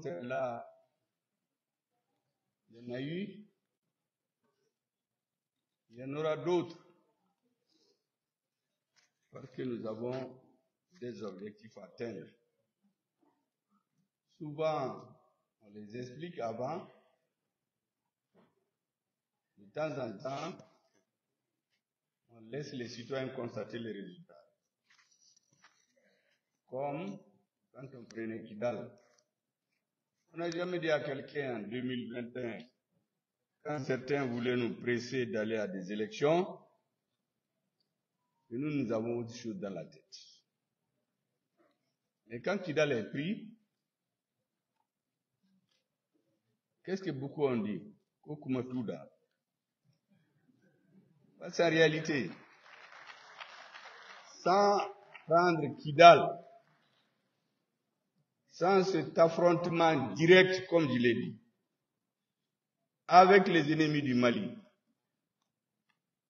concert-là, il y en a eu, il y en aura d'autres, parce que nous avons des objectifs à atteindre. Souvent, on les explique avant, de temps en temps, on laisse les citoyens constater les résultats. Comme quand on prenait Kidal. On n'a jamais dit à quelqu'un en 2021, quand certains voulaient nous presser d'aller à des élections, que nous avons autre chose dans la tête. Mais quand Kidal est pris, qu'est-ce que beaucoup ont dit? Kokumatouda. C'est en réalité. Sans prendre Kidal, sans cet affrontement direct, comme je l'ai dit, avec les ennemis du Mali,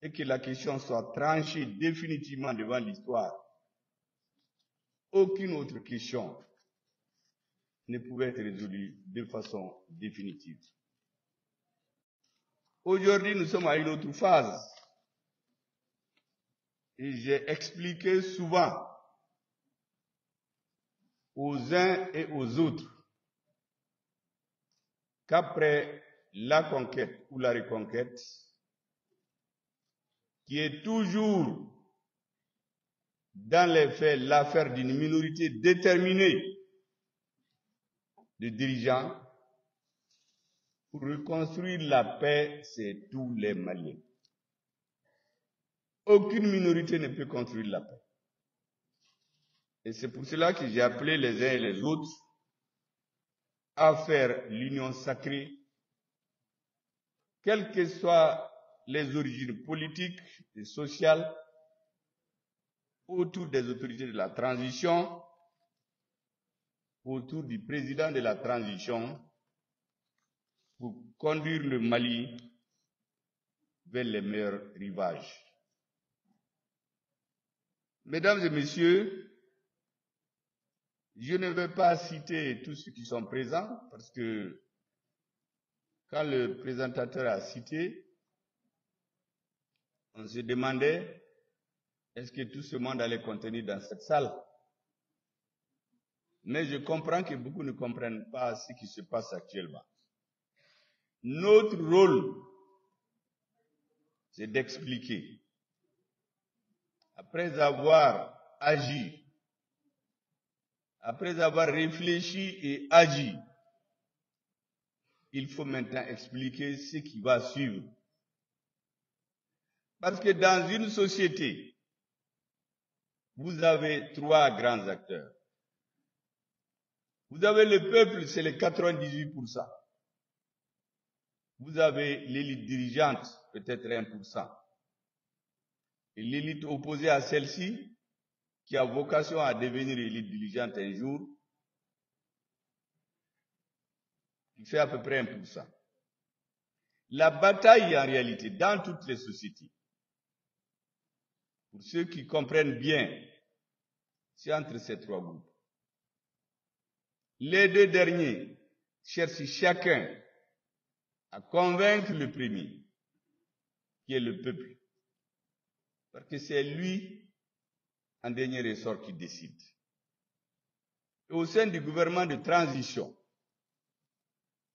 et que la question soit tranchée définitivement devant l'histoire, aucune autre question ne pouvait être résolue de façon définitive. Aujourd'hui, nous sommes à une autre phase. Et j'ai expliqué souvent aux uns et aux autres qu'après la conquête ou la reconquête, qui est toujours dans les faits l'affaire d'une minorité déterminée de dirigeants, pour reconstruire la paix, c'est tous les Maliens. Aucune minorité ne peut construire la paix. Et c'est pour cela que j'ai appelé les uns et les autres à faire l'union sacrée, quelles que soient les origines politiques et sociales, autour des autorités de la transition, autour du président de la transition, pour conduire le Mali vers les meilleurs rivages. Mesdames et messieurs, je ne vais pas citer tous ceux qui sont présents, parce que quand le présentateur a cité, on se demandait est-ce que tout ce monde allait contenir dans cette salle. Mais je comprends que beaucoup ne comprennent pas ce qui se passe actuellement. Notre rôle, c'est d'expliquer. Après avoir agi, après avoir réfléchi et agi, il faut maintenant expliquer ce qui va suivre. Parce que dans une société, vous avez trois grands acteurs. Vous avez le peuple, c'est les 98%. Vous avez l'élite dirigeante, peut-être 1%. Et l'élite opposée à celle-ci, qui a vocation à devenir élite dirigeante un jour, il fait à peu près 1%. La bataille, en réalité, dans toutes les sociétés, pour ceux qui comprennent bien, c'est entre ces trois groupes. Les deux derniers cherchent chacun à convaincre le premier, qui est le peuple, parce que c'est lui, en dernier ressort, qui décide. Et au sein du gouvernement de transition,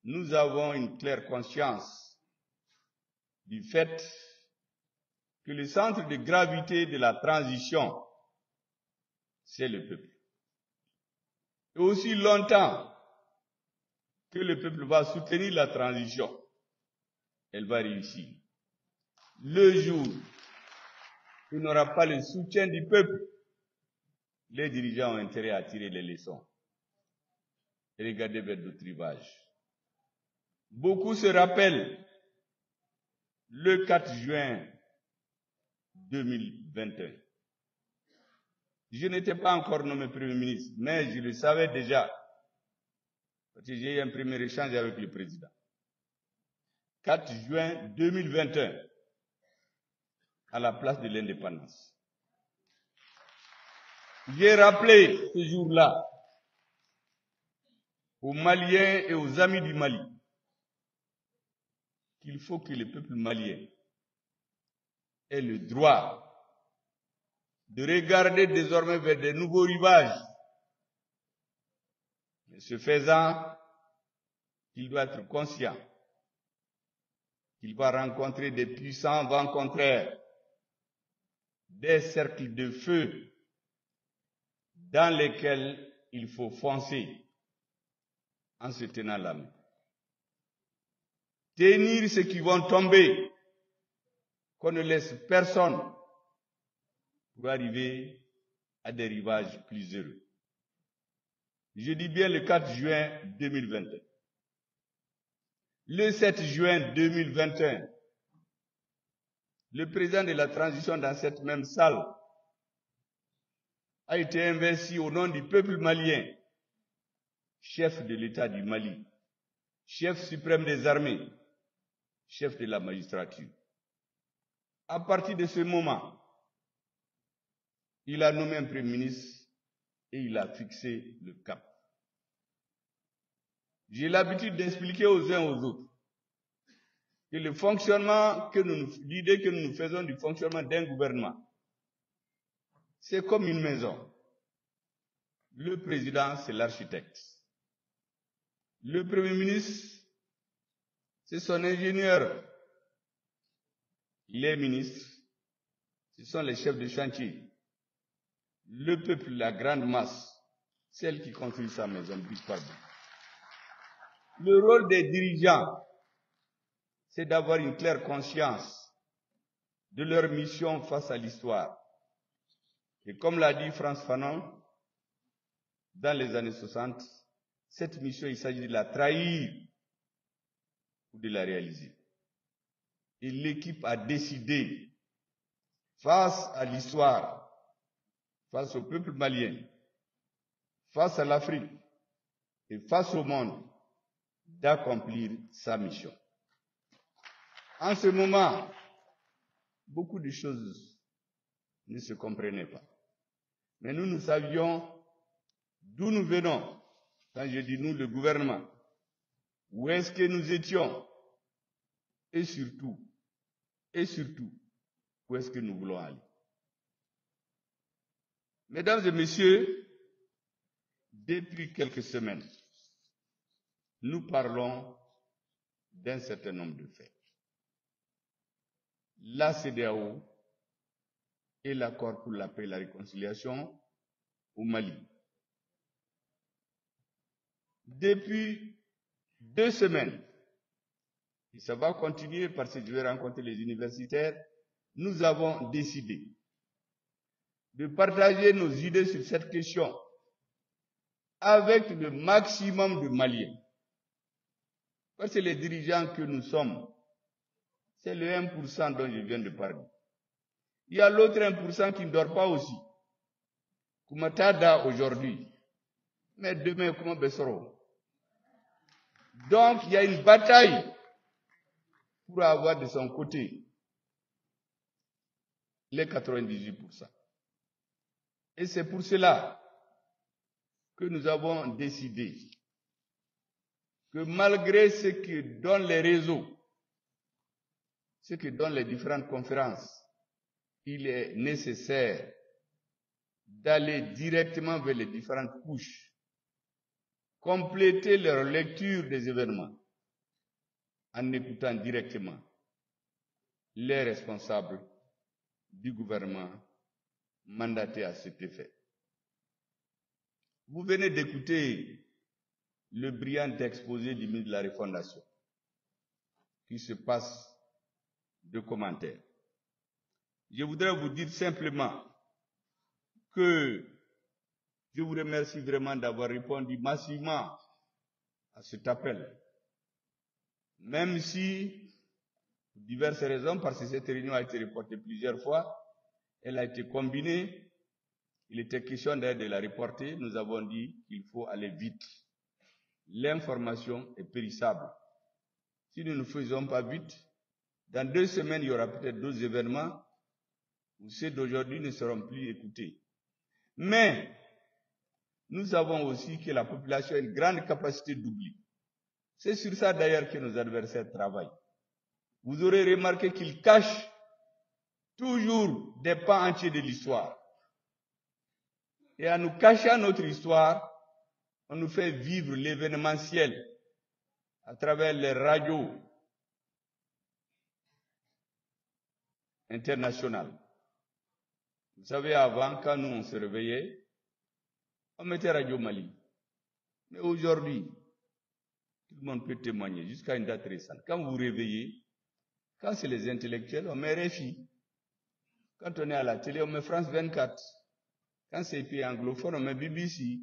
nous avons une claire conscience du fait que le centre de gravité de la transition, c'est le peuple. Et aussi longtemps que le peuple va soutenir la transition, elle va réussir. Le jour où il n'aura pas le soutien du peuple, les dirigeants ont intérêt à tirer les leçons et regarder vers d'autres rivages. Beaucoup se rappellent le 4 juin 2021. Je n'étais pas encore nommé Premier ministre, mais je le savais déjà, parce que j'ai eu un premier échange avec le président. 4 juin 2021, à la place de l'indépendance. J'ai rappelé ce jour-là aux Maliens et aux amis du Mali qu'il faut que le peuple malien ait le droit de regarder désormais vers de nouveaux rivages. Mais ce faisant, il doit être conscient qu'il va rencontrer des puissants vents contraires, des cercles de feu dans lesquels il faut foncer en se tenant la main. Tenir ceux qui vont tomber, qu'on ne laisse personne pour arriver à des rivages plus heureux. Je dis bien le 4 juin 2021. Le 7 juin 2021, le président de la transition dans cette même salle a été investi au nom du peuple malien, chef de l'État du Mali, chef suprême des armées, chef de la magistrature. À partir de ce moment, il a nommé un premier ministre et il a fixé le cap. J'ai l'habitude d'expliquer aux uns aux autres que le fonctionnement l'idée que nous faisons du fonctionnement d'un gouvernement, c'est comme une maison. Le président, c'est l'architecte. Le premier ministre, c'est son ingénieur. Les ministres, ce sont les chefs de chantier. Le peuple, la grande masse, celle qui construit sa maison brique par brique. Le rôle des dirigeants, c'est d'avoir une claire conscience de leur mission face à l'histoire. Et comme l'a dit Frantz Fanon, dans les années 60, cette mission, il s'agit de la trahir ou de la réaliser. Et l'équipe a décidé, face à l'histoire, face au peuple malien, face à l'Afrique et face au monde, d'accomplir sa mission. En ce moment, beaucoup de choses ne se comprenaient pas. Mais nous savions d'où nous venons. Quand je dis nous, le gouvernement, où est-ce que nous étions, et surtout, où est-ce que nous voulons aller. Mesdames et messieurs, depuis quelques semaines, nous parlons d'un certain nombre de faits. La CEDEAO et l'accord pour la paix et la réconciliation au Mali. Depuis 2 semaines, et ça va continuer parce que je vais rencontrer les universitaires, nous avons décidé de partager nos idées sur cette question avec le maximum de Maliens. Parce que les dirigeants que nous sommes, c'est le 1% dont je viens de parler. Il y a l'autre 1% qui ne dort pas aussi. Kumatada aujourd'hui, mais demain, comment Bessoro. Donc, il y a une bataille pour avoir de son côté les 98%. Et c'est pour cela que nous avons décidé que malgré ce que donnent les réseaux, ce que donnent les différentes conférences, il est nécessaire d'aller directement vers les différentes couches, compléter leur lecture des événements en écoutant directement les responsables du gouvernement mandatés à cet effet. Vous venez d'écouter le brillant exposé du ministre de la Refondation, qui se passe de commentaires. Je voudrais vous dire simplement que je vous remercie vraiment d'avoir répondu massivement à cet appel. Même si, pour diverses raisons, parce que cette réunion a été reportée plusieurs fois, elle a été combinée, il était question d'ailleurs de la reporter, nous avons dit qu'il faut aller vite. L'information est périssable. Si nous ne faisons pas vite, dans 2 semaines, il y aura peut-être d'autres événements où ceux d'aujourd'hui ne seront plus écoutés. Mais nous savons aussi que la population a une grande capacité d'oubli. C'est sur ça d'ailleurs que nos adversaires travaillent. Vous aurez remarqué qu'ils cachent toujours des pans entiers de l'histoire. Et en nous cachant notre histoire, on nous fait vivre l'événementiel à travers les radios internationales. Vous savez, avant, quand nous on se réveillait, on mettait Radio Mali. Mais aujourd'hui, tout le monde peut témoigner, jusqu'à une date récente. Quand vous vous réveillez, quand c'est les intellectuels, on met RFI. Quand on est à la télé, on met France 24. Quand c'est les pays anglophones, on met BBC,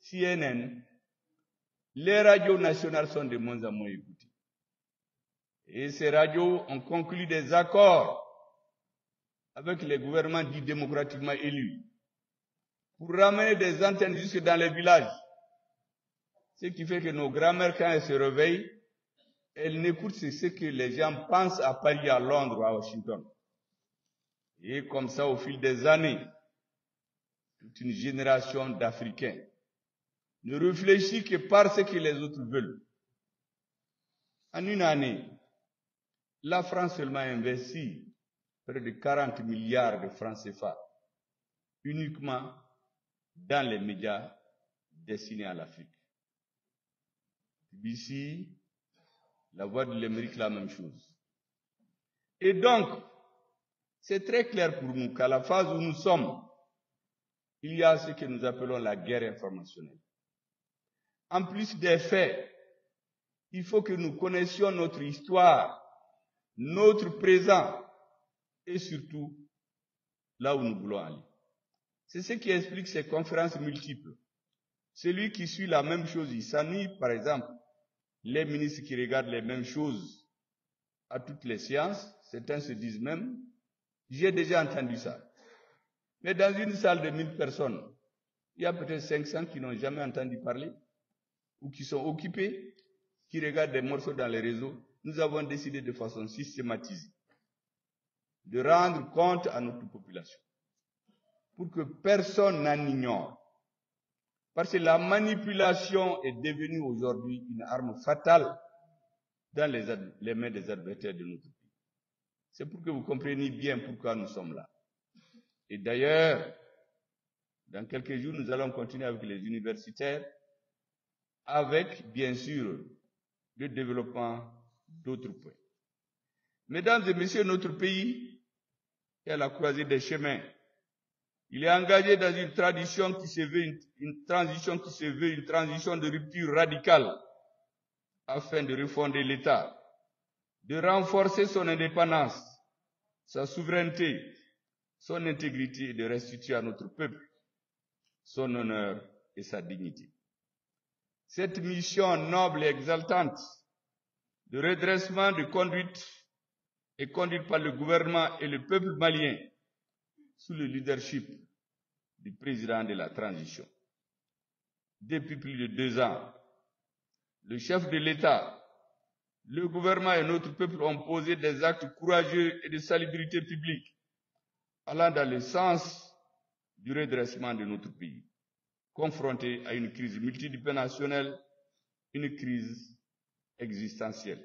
CNN. Les radios nationales sont de moins en moins écoutées. Et ces radios ont conclu des accords avec les gouvernements dits démocratiquement élus pour ramener des antennes jusque dans les villages. Ce qui fait que nos grands-mères, quand elles se réveillent, elles n'écoutent ce que les gens pensent à Paris, à Londres ou à Washington. Et comme ça, au fil des années, toute une génération d'Africains ne réfléchit que par ce que les autres veulent. En une année, la France seulement a investi près de 40 milliards de francs CFA uniquement dans les médias destinés à l'Afrique. BBC, La Voix de l'Amérique, la même chose. Et donc, c'est très clair pour nous qu'à la phase où nous sommes, il y a ce que nous appelons la guerre informationnelle. En plus des faits, il faut que nous connaissions notre histoire, notre présent et surtout là où nous voulons aller. C'est ce qui explique ces conférences multiples. Celui qui suit la même chose, il s'ennuie, par exemple, les ministres qui regardent les mêmes choses à toutes les séances, certains se disent même, j'ai déjà entendu ça. Mais dans une salle de 1000 personnes, il y a peut-être 500 qui n'ont jamais entendu parler ou qui sont occupés, qui regardent des morceaux dans les réseaux. Nous avons décidé de façon systématisée de rendre compte à notre population pour que personne n'en ignore. Parce que la manipulation est devenue aujourd'hui une arme fatale dans les mains des adversaires de notre pays. C'est pour que vous compreniez bien pourquoi nous sommes là. Et d'ailleurs, dans quelques jours, nous allons continuer avec les universitaires, avec, bien sûr, le développement d'autres points. Mesdames et messieurs, notre pays est à la croisée des chemins. Il est engagé dans une transition qui se veut une transition de rupture radicale afin de refonder l'État, de renforcer son indépendance, sa souveraineté, son intégrité et de restituer à notre peuple son honneur et sa dignité. Cette mission noble et exaltante de redressement de conduite est conduite par le gouvernement et le peuple malien sous le leadership du président de la transition. Depuis plus de 2 ans, le chef de l'État, le gouvernement et notre peuple ont posé des actes courageux et de salubrité publique allant dans le sens du redressement de notre pays, confronté à une crise multidimensionnelle, une crise existentielle.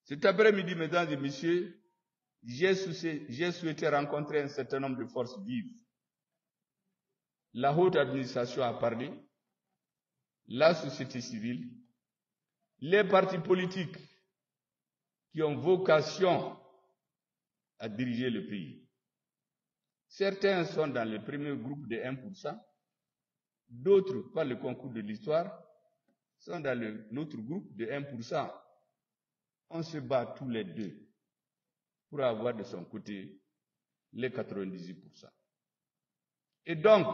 Cet après-midi, mesdames et messieurs, j'ai souhaité rencontrer un certain nombre de forces vives. La haute administration a parlé, la société civile, les partis politiques qui ont vocation à diriger le pays. Certains sont dans le premier groupe de 1%, d'autres, par le concours de l'histoire, sont dans l'autre groupe de 1%. On se bat tous les deux pour avoir de son côté les 98%. Et donc,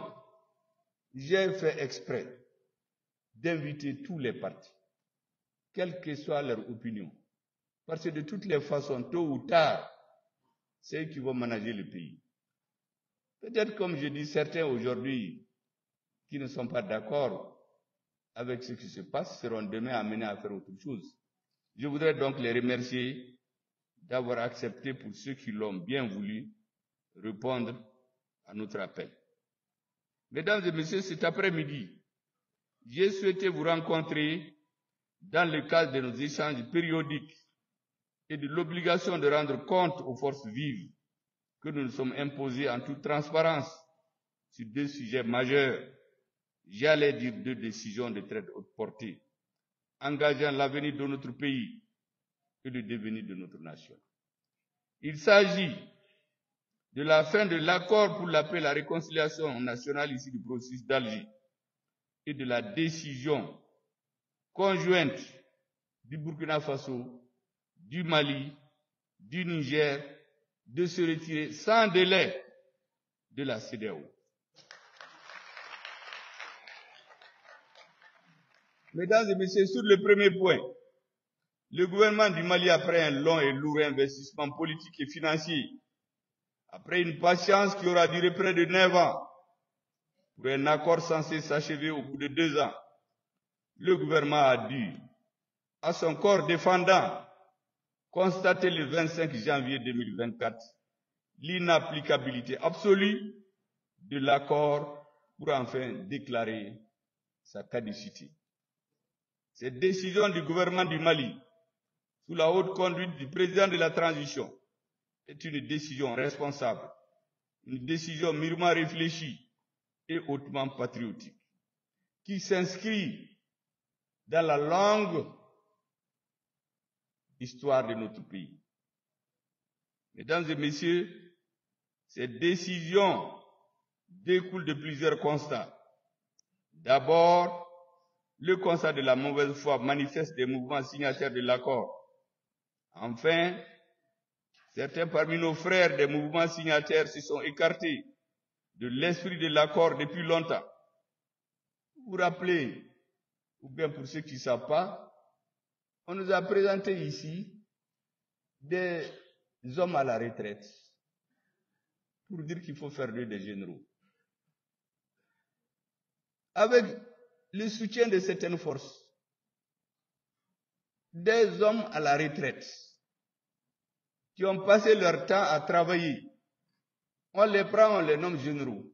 j'ai fait exprès d'inviter tous les partis, quelle que soit leur opinion, parce que de toutes les façons, tôt ou tard, c'est eux qui vont manager le pays. Peut-être, comme je dis, certains aujourd'hui qui ne sont pas d'accord avec ce qui se passe seront demain amenés à faire autre chose. Je voudrais donc les remercier d'avoir accepté, pour ceux qui l'ont bien voulu, répondre à notre appel. Mesdames et messieurs, cet après-midi, j'ai souhaité vous rencontrer dans le cadre de nos échanges périodiques et de l'obligation de rendre compte aux forces vives que nous nous sommes imposés en toute transparence sur deux sujets majeurs, j'allais dire deux décisions de très haute portée, engageant l'avenir de notre pays et le devenir de notre nation. Il s'agit de la fin de l'accord pour la paix et la réconciliation nationale ici du processus d'Alger et de la décision conjointe du Burkina Faso, du Mali, du Niger de se retirer sans délai de la CEDEAO. Mesdames et messieurs, sur le premier point, le gouvernement du Mali, après un long et lourd investissement politique et financier, après une patience qui aura duré près de 9 ans, pour un accord censé s'achever au bout de 2 ans, le gouvernement a dû, à son corps défendant, constater le 25 janvier 2024 l'inapplicabilité absolue de l'accord pour enfin déclarer sa caducité. Cette décision du gouvernement du Mali, sous la haute conduite du président de la transition, est une décision responsable, une décision mûrement réfléchie et hautement patriotique, qui s'inscrit dans la longue histoire de notre pays. Mesdames et messieurs, cette décision découle de plusieurs constats. D'abord, le constat de la mauvaise foi manifeste des mouvements signataires de l'accord. Enfin, certains parmi nos frères des mouvements signataires se sont écartés de l'esprit de l'accord depuis longtemps. Vous vous rappelez, ou bien pour ceux qui ne savent pas, on nous a présenté ici des hommes à la retraite pour dire qu'il faut faire d'eux des généraux. Avec le soutien de certaines forces, des hommes à la retraite qui ont passé leur temps à travailler, on les prend, on les nomme généraux.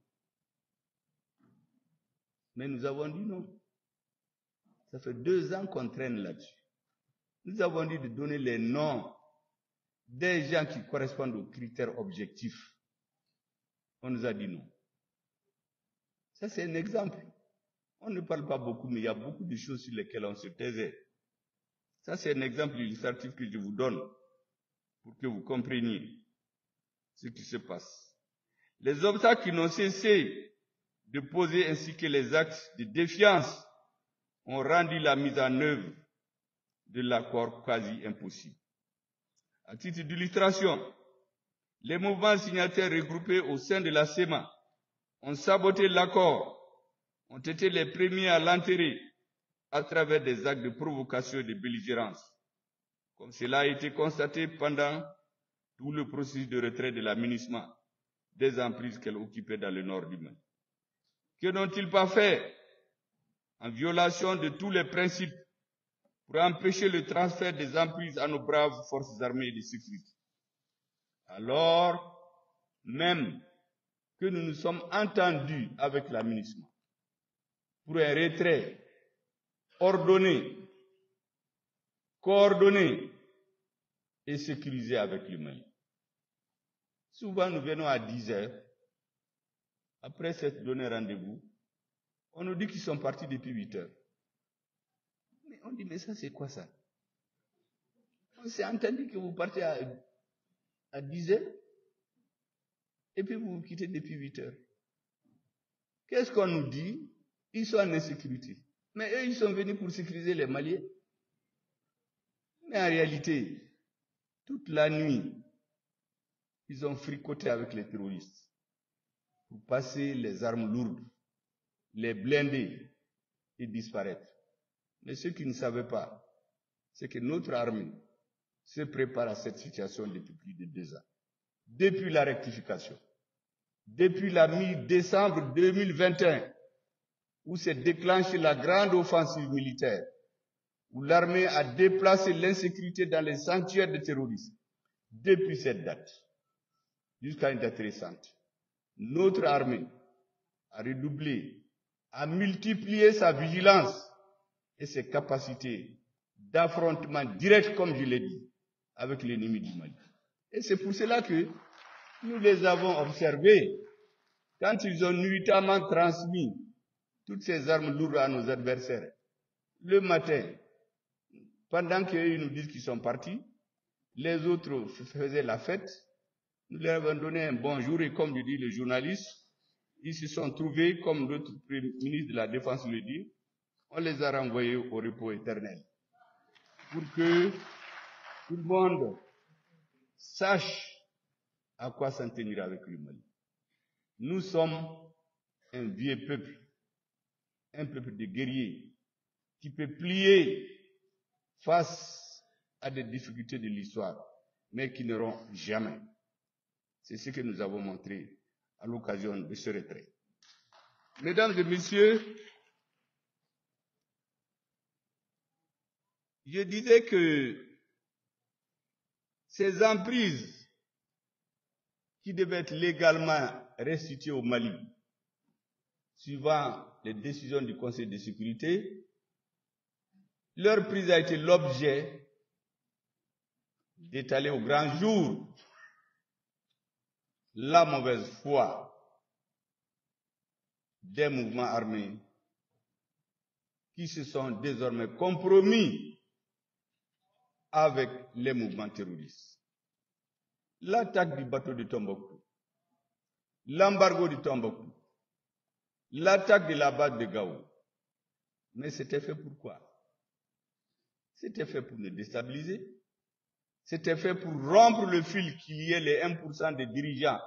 Mais nous avons dit non. Ça fait 2 ans qu'on traîne là-dessus. Nous avons dit de donner les noms des gens qui correspondent aux critères objectifs. On nous a dit non. Ça, c'est un exemple. On ne parle pas beaucoup, mais il y a beaucoup de choses sur lesquelles on se taisait. Ça, c'est un exemple illustratif que je vous donne pour que vous compreniez ce qui se passe. Les obstacles qui n'ont cessé de poser ainsi que les actes de défiance ont rendu la mise en œuvre de l'accord quasi impossible. À titre d'illustration, les mouvements signataires regroupés au sein de la CEMA ont saboté l'accord, ont été les premiers à l'enterrer à travers des actes de provocation et de belligérance, comme cela a été constaté pendant tout le processus de retrait de la MINUSMA des emprises qu'elle occupait dans le nord du Mali. Que n'ont-ils pas fait en violation de tous les principes pour empêcher le transfert des emprises à nos braves forces armées de sécurité, alors même que nous nous sommes entendus avec la MINUSMA pour un retrait ordonné, coordonné et sécurisé avec le Mali. Souvent, nous venons à 10 heures. Après s'être donné rendez-vous, on nous dit qu'ils sont partis depuis 8 heures. Mais on dit, mais ça, c'est quoi ça? On s'est entendu que vous partez à 10 heures et puis vous vous quittez depuis 8 heures. Qu'est-ce qu'on nous dit? Ils sont en insécurité. Mais eux, ils sont venus pour sécuriser les Maliens. Mais en réalité, toute la nuit, ils ont fricoté avec les terroristes pour passer les armes lourdes, les blinder et disparaître. Mais ceux qui ne savaient pas, c'est que notre armée se prépare à cette situation depuis plus de 2 ans. Depuis la rectification, depuis la mi-décembre 2021, où s'est déclenchée la grande offensive militaire, où l'armée a déplacé l'insécurité dans les sanctuaires de terroristes. Depuis cette date, jusqu'à une date récente, notre armée à redoubler, à multiplier sa vigilance et ses capacités d'affrontement direct, comme je l'ai dit, avec l'ennemi du Mali. Et c'est pour cela que nous les avons observés quand ils ont nuitamment transmis toutes ces armes lourdes à nos adversaires. Le matin, pendant qu'ils nous disent qu'ils sont partis, les autres faisaient la fête. Nous leur avons donné un bonjour et comme le dit le journaliste, ils se sont trouvés, comme notre ministre de la Défense le dit, on les a renvoyés au repos éternel. Pour que tout le monde sache à quoi s'en tenir avec le Mali. Nous sommes un vieux peuple, un peuple de guerriers, qui peut plier face à des difficultés de l'histoire, mais qui n'auront jamais. C'est ce que nous avons montré à l'occasion de ce retrait. Mesdames et messieurs, je disais que ces emprises qui devaient être légalement restituées au Mali, suivant les décisions du Conseil de sécurité, leur prise a été l'objet d'étaler au grand jour la mauvaise foi des mouvements armés qui se sont désormais compromis avec les mouvements terroristes. L'attaque du bateau de Tombouctou, l'embargo de Tombouctou, l'attaque de la base de Gao. Mais c'était fait pour quoi? C'était fait pour nous déstabiliser. C'était fait pour rompre le fil qu'il y ait les 1% des dirigeants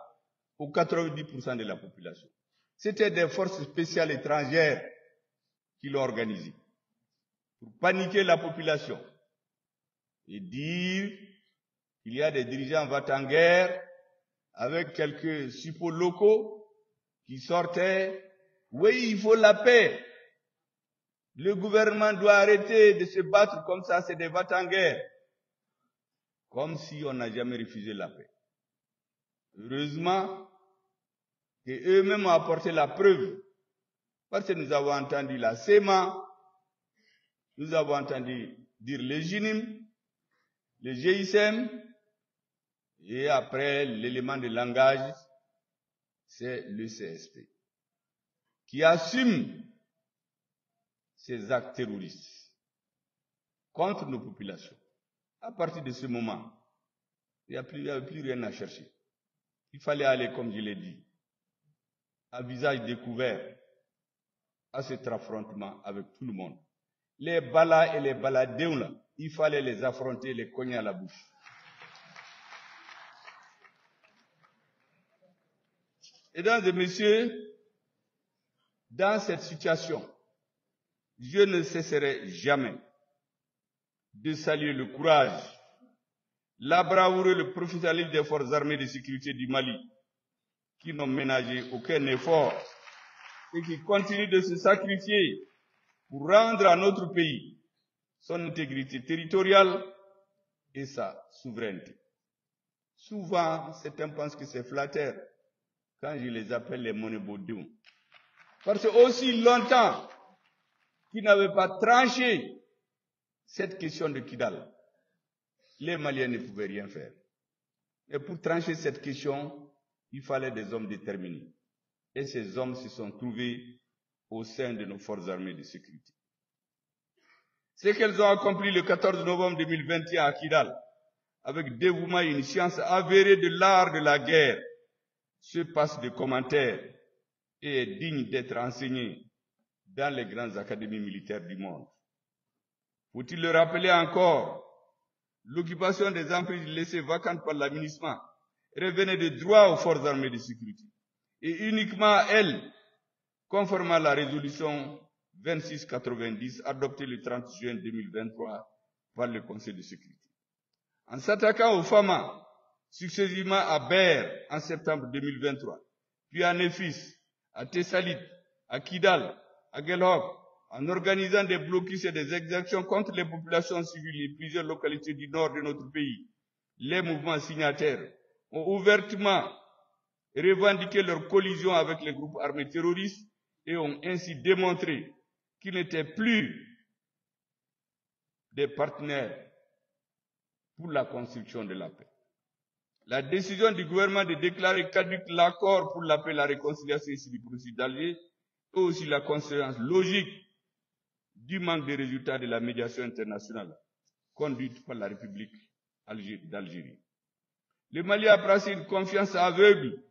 ou 90% de la population. C'était des forces spéciales étrangères qui l'ont organisé. Pour paniquer la population et dire qu'il y a des dirigeants va-t-en-guerre avec quelques suppôts locaux qui sortaient. Oui, il faut la paix. Le gouvernement doit arrêter de se battre comme ça, c'est des va-t-en-guerre. Comme si on n'a jamais refusé la paix. Heureusement qu'eux-mêmes ont apporté la preuve. Parce que nous avons entendu la SEMA, nous avons entendu dire le GINIM, le GISM, et après l'élément de langage, c'est le CSP, qui assume ces actes terroristes contre nos populations. À partir de ce moment, il n'y avait plus rien à chercher. Il fallait aller, comme je l'ai dit, à visage découvert à cet affrontement avec tout le monde. Les balas et les baladéons, là, il fallait les affronter, les cogner à la bouche. Mesdames et messieurs, dans cette situation, je ne cesserai jamais de saluer le courage, la bravoure et le professionnalisme des forces armées de sécurité du Mali, qui n'ont ménagé aucun effort et qui continuent de se sacrifier pour rendre à notre pays son intégrité territoriale et sa souveraineté. Souvent, certains pensent que c'est flatteur quand je les appelle les monébaudions. Parce que aussi longtemps qu'ils n'avaient pas tranché cette question de Kidal, les Maliens ne pouvaient rien faire. Et pour trancher cette question, il fallait des hommes déterminés. Et ces hommes se sont trouvés au sein de nos forces armées de sécurité. Ce qu'elles ont accompli le 14 novembre 2021 à Kidal, avec dévouement et une science avérée de l'art de la guerre, se passe de commentaires et est digne d'être enseigné dans les grandes académies militaires du monde. Faut-il le rappeler encore, l'occupation des emprises laissées vacantes par l'aménagement revenait de droit aux forces armées de sécurité, et uniquement à elles, conformément à la résolution 2690 adoptée le 30 juin 2023 par le Conseil de sécurité. En s'attaquant aux FAMA, successivement à Ber en septembre 2023, puis à Nefis, à Tessalit, à Kidal, à Gelhok, en organisant des blocus et des exactions contre les populations civiles et plusieurs localités du nord de notre pays, les mouvements signataires ont ouvertement revendiqué leur collision avec les groupes armés terroristes et ont ainsi démontré qu'ils n'étaient plus des partenaires pour la construction de la paix. La décision du gouvernement de déclarer caduc l'accord pour la paix et la réconciliation ici du processus d'Alger est aussi la conséquence logique du manque de résultats de la médiation internationale conduite par la République d'Algérie. Le Mali a placé une confiance aveugle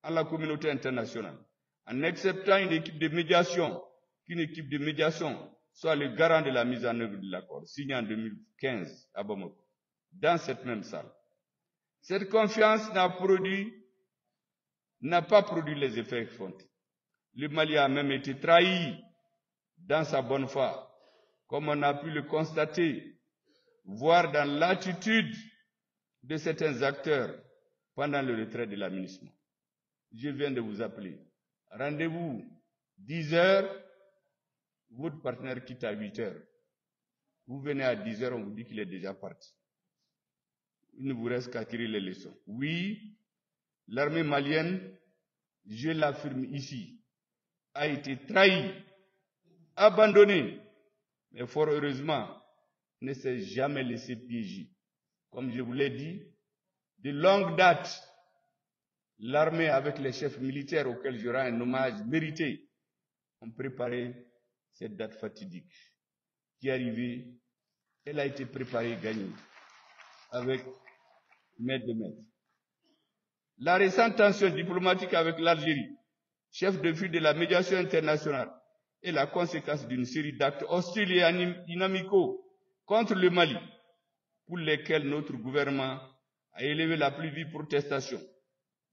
en la communauté internationale, en acceptant une équipe de médiation, qu'une équipe de médiation soit le garant de la mise en œuvre de l'accord, signé en 2015 à Bamako, dans cette même salle. Cette confiance n'a pas produit les effets escomptés. Le Mali a même été trahi dans sa bonne foi, comme on a pu le constater, voire dans l'attitude de certains acteurs pendant le retrait de la MINUSMA. Je viens de vous appeler. Rendez-vous 10 heures, votre partenaire quitte à 8 heures. Vous venez à 10 heures, on vous dit qu'il est déjà parti. Il ne vous reste qu'à tirer les leçons. Oui, l'armée malienne, je l'affirme ici, a été trahie, abandonnée, mais fort heureusement, ne s'est jamais laissé piéger. Comme je vous l'ai dit, de longue date, l'armée avec les chefs militaires auxquels je rends un hommage mérité ont préparé cette date fatidique qui est arrivée. Elle a été préparée et gagnée avec maître de maître. La récente tension diplomatique avec l'Algérie, chef de file de la médiation internationale, est la conséquence d'une série d'actes hostiles et inamicaux contre le Mali, pour lesquels notre gouvernement a élevé la plus vive protestation.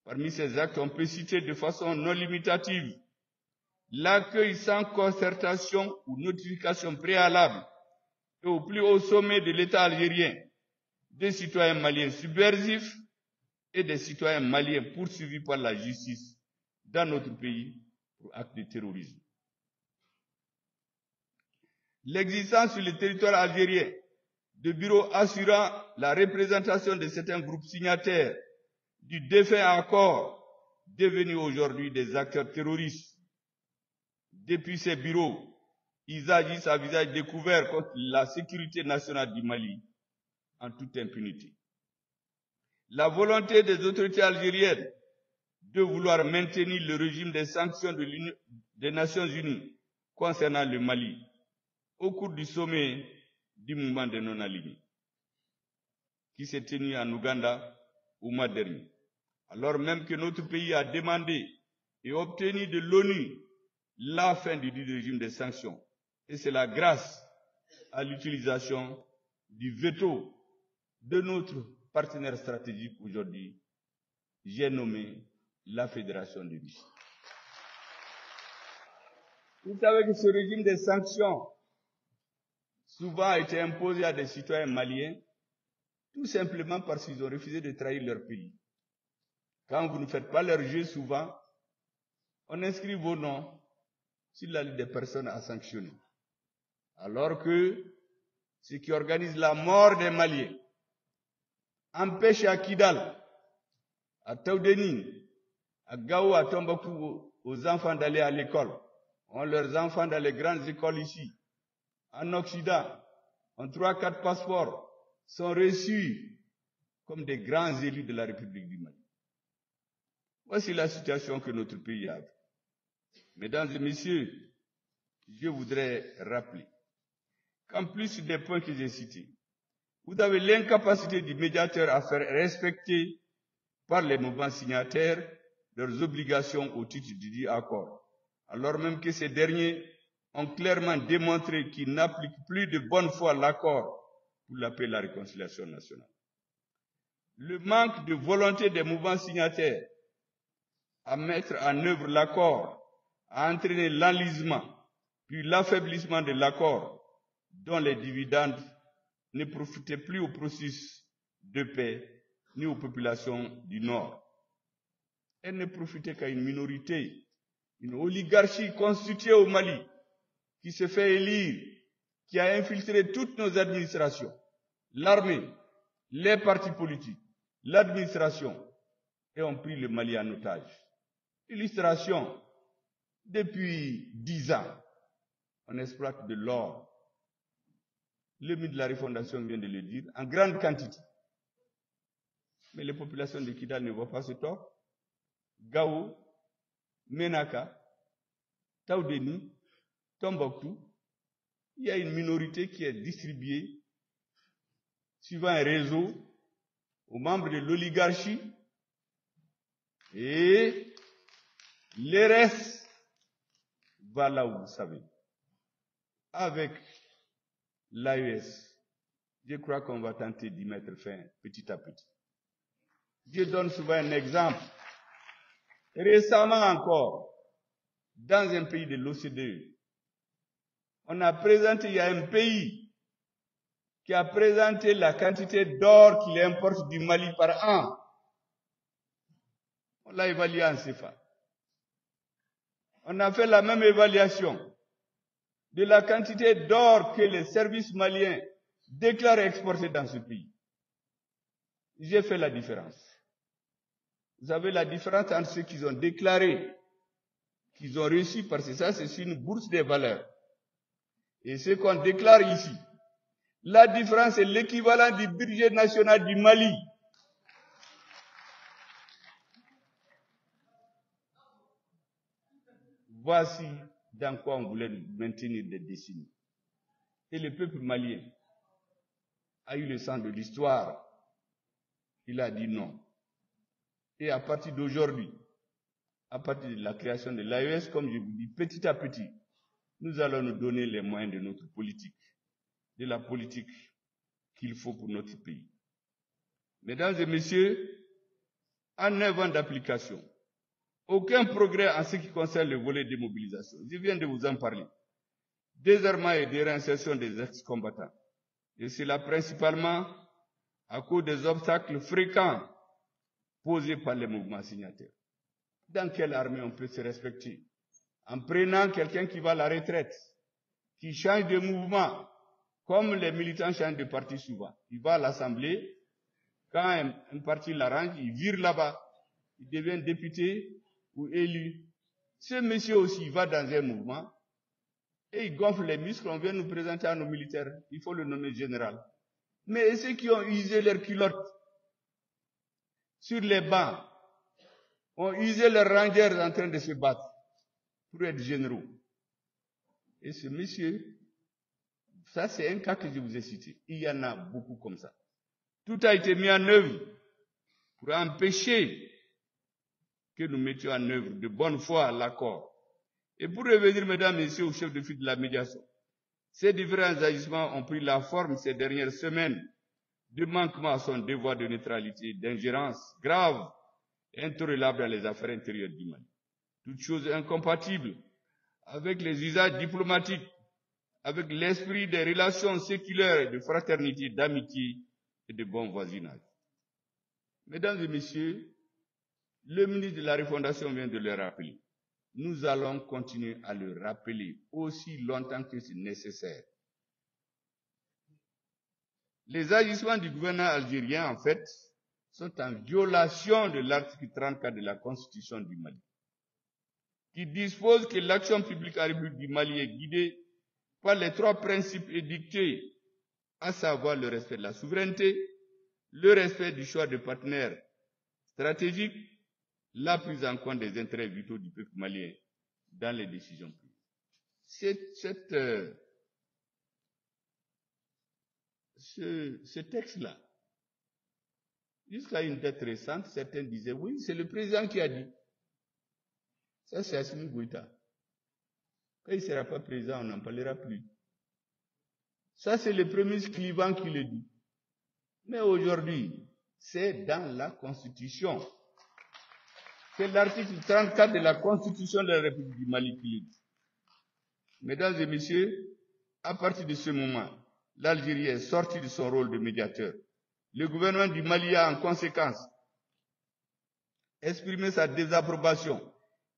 Parmi ces actes, on peut citer de façon non limitative l'accueil sans concertation ou notification préalable et au plus haut sommet de l'État algérien des citoyens maliens subversifs et des citoyens maliens poursuivis par la justice dans notre pays pour actes de terrorisme. L'existence sur le territoire algérien de bureaux assurant la représentation de certains groupes signataires du défunt accord devenus aujourd'hui des acteurs terroristes. Depuis ces bureaux, ils agissent à visage découvert contre la sécurité nationale du Mali en toute impunité. La volonté des autorités algériennes de vouloir maintenir le régime des sanctions des Nations Unies concernant le Mali au cours du sommet du mouvement de non-alignés qui s'est tenu en Ouganda au mois dernier, alors même que notre pays a demandé et obtenu de l'ONU la fin du régime des sanctions, et c'est la grâce à l'utilisation du veto de notre partenaire stratégique aujourd'hui, j'ai nommé la Fédération de Russie. Vous savez que ce régime des sanctions souvent a été imposé à des citoyens maliens tout simplement parce qu'ils ont refusé de trahir leur pays. Quand vous ne faites pas leur jeu, souvent, on inscrit vos noms sur la liste des personnes à sanctionner. Alors que ceux qui organisent la mort des Maliens empêchent à Kidal, à Taoudéni, à Gao, à Tombouctou, aux enfants d'aller à l'école, ont leurs enfants dans les grandes écoles ici. En Occident, ont 3-4 passeports, sont reçus comme des grands élus de la République du Mali. Voici la situation que notre pays a. Mesdames et messieurs, je voudrais rappeler qu'en plus des points que j'ai cités, vous avez l'incapacité du médiateur à faire respecter par les mouvements signataires leurs obligations au titre du dit accord, alors même que ces derniers ont clairement démontré qu'ils n'appliquent plus de bonne foi l'accord pour la paix et la réconciliation nationale. Le manque de volonté des mouvements signataires à mettre en œuvre l'accord a entraîné l'enlisement, puis l'affaiblissement de l'accord, dont les dividendes ne profitaient plus au processus de paix ni aux populations du Nord. Elles ne profitaient qu'à une minorité, une oligarchie constituée au Mali, qui se fait élire, qui a infiltré toutes nos administrations, l'armée, les partis politiques, l'administration, et ont pris le Mali en otage. Illustration, depuis 10 ans, on exploite de l'or. Le ministre de la Refondation vient de le dire, en grande quantité. Mais les populations de Kidal ne voient pas ce tort. Gao, Menaka, Taoudeni, Tombouctou, il y a une minorité qui est distribuée suivant un réseau aux membres de l'oligarchie et les restes va là où vous savez. Avec l'AES, je crois qu'on va tenter d'y mettre fin petit à petit. Je donne souvent un exemple. Récemment encore, dans un pays de l'OCDE, on a présenté, il y a un pays qui a présenté la quantité d'or qu'il importe du Mali par an. On l'a évalué en CFA. On a fait la même évaluation de la quantité d'or que les services maliens déclarent exporter dans ce pays. J'ai fait la différence. Vous avez la différence entre ceux qu'ils ont déclaré, qu'ils ont reçu, parce que ça, c'est une bourse des valeurs. Et ce qu'on déclare ici, la différence est l'équivalent du budget national du Mali. Voici dans quoi on voulait nous maintenir des décennies. Et le peuple malien a eu le sang de l'histoire. Il a dit non. Et à partir d'aujourd'hui, à partir de la création de l'AES, comme je vous dis, petit à petit, nous allons nous donner les moyens de notre politique, de la politique qu'il faut pour notre pays. Mesdames et messieurs, en 9 ans d'application, aucun progrès en ce qui concerne le volet de mobilisation. Je viens de vous en parler. Désarmement et de réinsertion des ex-combattants. Et cela principalement à cause des obstacles fréquents posés par les mouvements signataires. Dans quelle armée on peut se respecter? En prenant quelqu'un qui va à la retraite, qui change de mouvement, comme les militants changent de parti souvent. Il va à l'Assemblée, quand un parti l'arrange, il vire là-bas, il devient député ou élu. Ce monsieur aussi va dans un mouvement et il gonfle les muscles, on vient nous présenter à nos militaires, il faut le nommer général. Mais ceux qui ont usé leurs culottes sur les bancs, ont usé leurs rangers en train de se battre pour être généraux. Et ce monsieur, ça c'est un cas que je vous ai cité. Il y en a beaucoup comme ça. Tout a été mis en œuvre pour empêcher que nous mettions en œuvre de bonne foi l'accord. Et pour revenir, mesdames et messieurs, au chef de file de la médiation, ces différents agissements ont pris la forme ces dernières semaines de manquement à son devoir de neutralité, d'ingérence grave et intolérable dans les affaires intérieures du Mali. Toutes choses incompatibles avec les usages diplomatiques, avec l'esprit des relations séculaires de fraternité, d'amitié et de bon voisinage. Mesdames et messieurs, le ministre de la Refondation vient de le rappeler. Nous allons continuer à le rappeler aussi longtemps que c'est nécessaire. Les agissements du gouvernement algérien, en fait, sont en violation de l'article 34 de la Constitution du Mali, qui dispose que l'action publique en République du Mali est guidée par les 3 principes édictés, à savoir le respect de la souveraineté, le respect du choix de partenaires stratégiques, la prise en compte des intérêts vitaux du peuple malien dans les décisions prises. Ce texte-là, jusqu'à une date récente, certains disaient, oui, c'est le président qui a dit. Ça, c'est Assimi Goïta. Quand il ne sera pas président, on n'en parlera plus. Ça, c'est le premier clivant qui le dit. Mais aujourd'hui, c'est dans la Constitution. C'est l'article 34 de la Constitution de la République du Mali qui le dit. Mesdames et messieurs, à partir de ce moment, l'Algérie est sortie de son rôle de médiateur. Le gouvernement du Mali a en conséquence exprimé sa désapprobation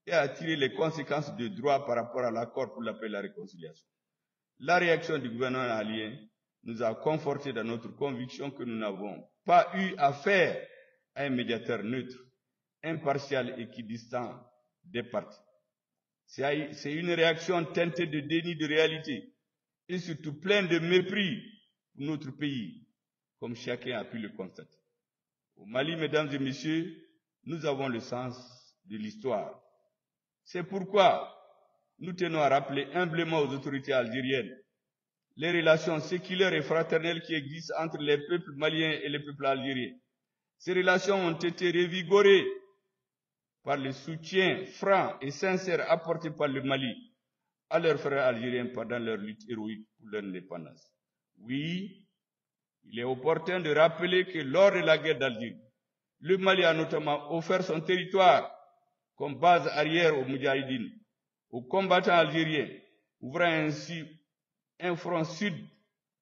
et a tiré les conséquences de droit par rapport à l'accord pour la paix et la réconciliation. La réaction du gouvernement malien nous a conforté dans notre conviction que nous n'avons pas eu affaire à un médiateur neutre, impartial et équidistant des partis. C'est une réaction teintée de déni de réalité et surtout pleine de mépris pour notre pays, comme chacun a pu le constater. Au Mali, mesdames et messieurs, nous avons le sens de l'histoire. C'est pourquoi nous tenons à rappeler humblement aux autorités algériennes les relations séculaires et fraternelles qui existent entre les peuples maliens et les peuples algériens. Ces relations ont été revigorées par le soutien franc et sincère apporté par le Mali à leurs frères algériens pendant leur lutte héroïque pour leur indépendance. Oui, il est opportun de rappeler que lors de la guerre d'Algérie, le Mali a notamment offert son territoire comme base arrière aux Moudjahidines, aux combattants algériens, ouvrant ainsi un front sud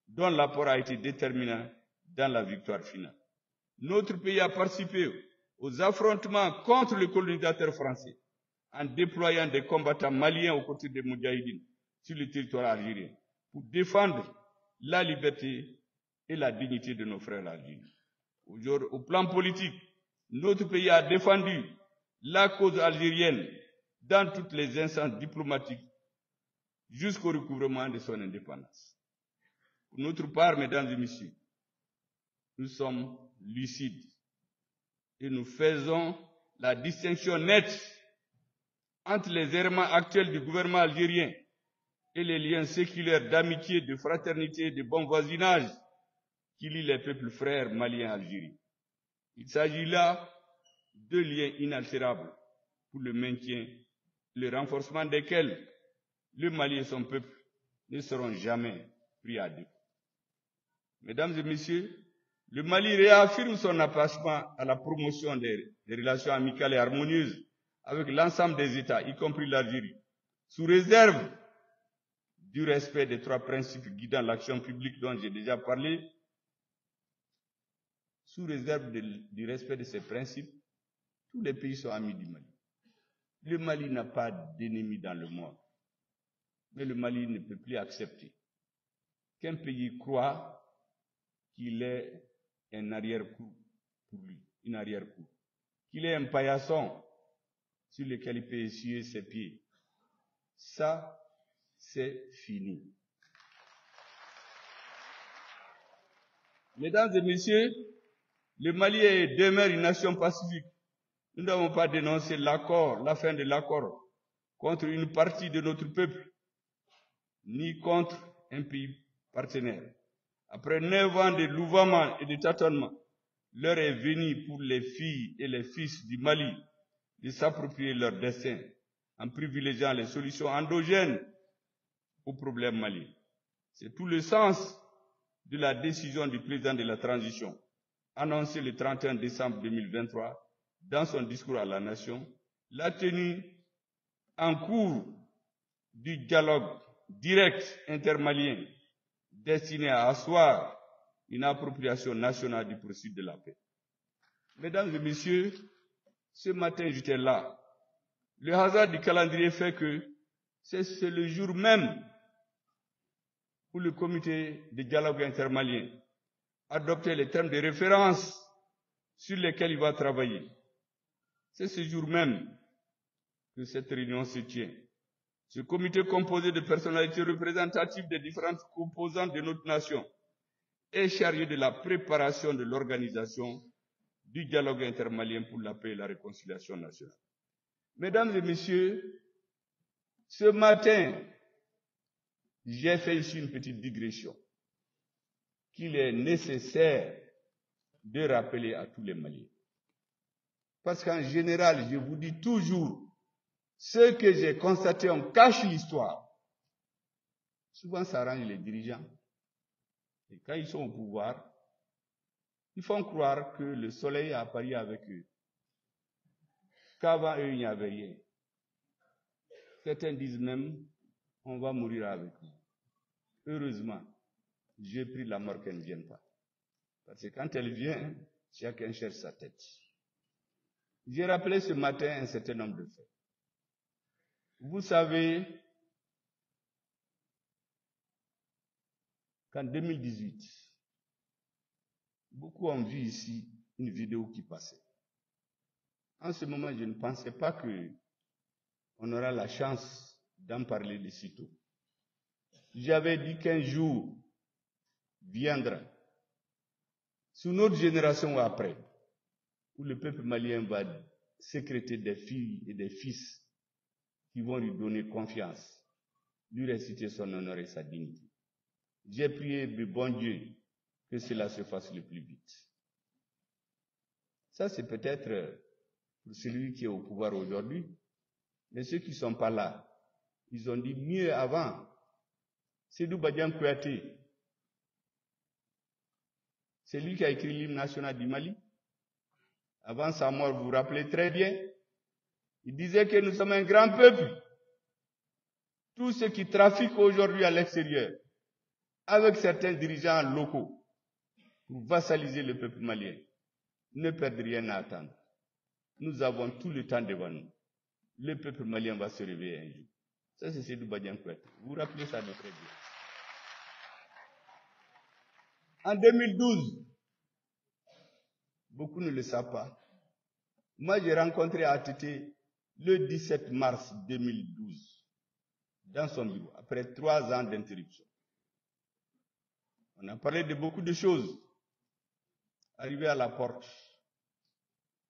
dont l'apport a été déterminant dans la victoire finale. Notre pays a participé aux affrontements contre le colonisateur français en déployant des combattants maliens aux côtés des Moudjahidines sur le territoire algérien pour défendre la liberté et la dignité de nos frères algériens. Aujourd'hui, au plan politique, notre pays a défendu la cause algérienne dans toutes les instances diplomatiques jusqu'au recouvrement de son indépendance. Pour notre part, mesdames et messieurs, nous sommes lucides et nous faisons la distinction nette entre les errements actuels du gouvernement algérien et les liens séculaires d'amitié, de fraternité et de bon voisinage qui lient les peuples frères maliens et algériens. Il s'agit là de liens inaltérables pour le maintien et le renforcement desquels le Mali et son peuple ne seront jamais pris à défaut. Mesdames et messieurs, le Mali réaffirme son attachement à la promotion des relations amicales et harmonieuses avec l'ensemble des États, y compris l'Algérie, sous réserve du respect des 3 principes guidant l'action publique dont j'ai déjà parlé. Sous réserve du respect de ces principes, tous les pays sont amis du Mali. Le Mali n'a pas d'ennemis dans le monde, mais le Mali ne peut plus accepter qu'un pays croit qu'il est un arrière-coup pour lui, une arrière-coup, qu'il est un paillasson sur lequel il peut essuyer ses pieds. Ça, c'est fini. Mesdames et messieurs, le Mali est et demeure une nation pacifique. Nous n'avons pas dénoncé l'accord, la fin de l'accord contre une partie de notre peuple, ni contre un pays partenaire. Après 9 ans de louvoiement et de tâtonnement, l'heure est venue pour les filles et les fils du Mali de s'approprier leur destin en privilégiant les solutions endogènes aux problèmes maliens. C'est tout le sens de la décision du président de la transition, annoncée le 31 décembre 2023 dans son discours à la nation, la tenue en cours du dialogue direct intermalien destiné à asseoir une appropriation nationale du processus de la paix. Mesdames et messieurs, ce matin j'étais là. Le hasard du calendrier fait que c'est le jour même où le comité de dialogue intermalien adoptait les termes de référence sur lesquels il va travailler. C'est ce jour même que cette réunion se tient. Ce comité composé de personnalités représentatives des différentes composantes de notre nation est chargé de la préparation de l'organisation du dialogue intermalien pour la paix et la réconciliation nationale. Mesdames et messieurs, ce matin, j'ai fait ici une petite digression qu'il est nécessaire de rappeler à tous les Maliens. Parce qu'en général, je vous dis toujours, ce que j'ai constaté, on cache l'histoire. Souvent, ça arrange les dirigeants. Et quand ils sont au pouvoir, ils font croire que le soleil a apparu avec eux, qu'avant eux, il n'y avait rien. Certains disent même, on va mourir avec eux. Heureusement, j'ai pris la mort qu'elle ne vienne pas. Parce que quand elle vient, chacun cherche sa tête. J'ai rappelé ce matin un certain nombre de faits. Vous savez qu'en 2018, beaucoup ont vu ici une vidéo qui passait. En ce moment, je ne pensais pas qu'on aura la chance d'en parler de sitôt. J'avais dit qu'un jour viendra, sous notre génération ou après, où le peuple malien va sécréter des filles et des fils qui vont lui donner confiance, lui restituer son honneur et sa dignité. J'ai prié de bon Dieu que cela se fasse le plus vite. Ça, c'est peut-être pour celui qui est au pouvoir aujourd'hui. Mais ceux qui ne sont pas là, ils ont dit mieux avant. Sédou Badian Kouyaté, c'est lui qui a écrit l'hymne national du Mali. Avant sa mort, vous vous rappelez très bien, il disait que nous sommes un grand peuple. Tous ceux qui trafiquent aujourd'hui à l'extérieur, avec certains dirigeants locaux, pour vassaliser le peuple malien, ne perdent rien à attendre. Nous avons tout le temps devant nous. Le peuple malien va se réveiller un jour. Ça, c'est Sédou Badian Kouyaté. Vous vous rappelez ça de très bien. En 2012, beaucoup ne le savent pas. Moi, j'ai rencontré ATT le 17 mars 2012, dans son bureau, après 3 ans d'interruption. On a parlé de beaucoup de choses. Arrivé à la porte,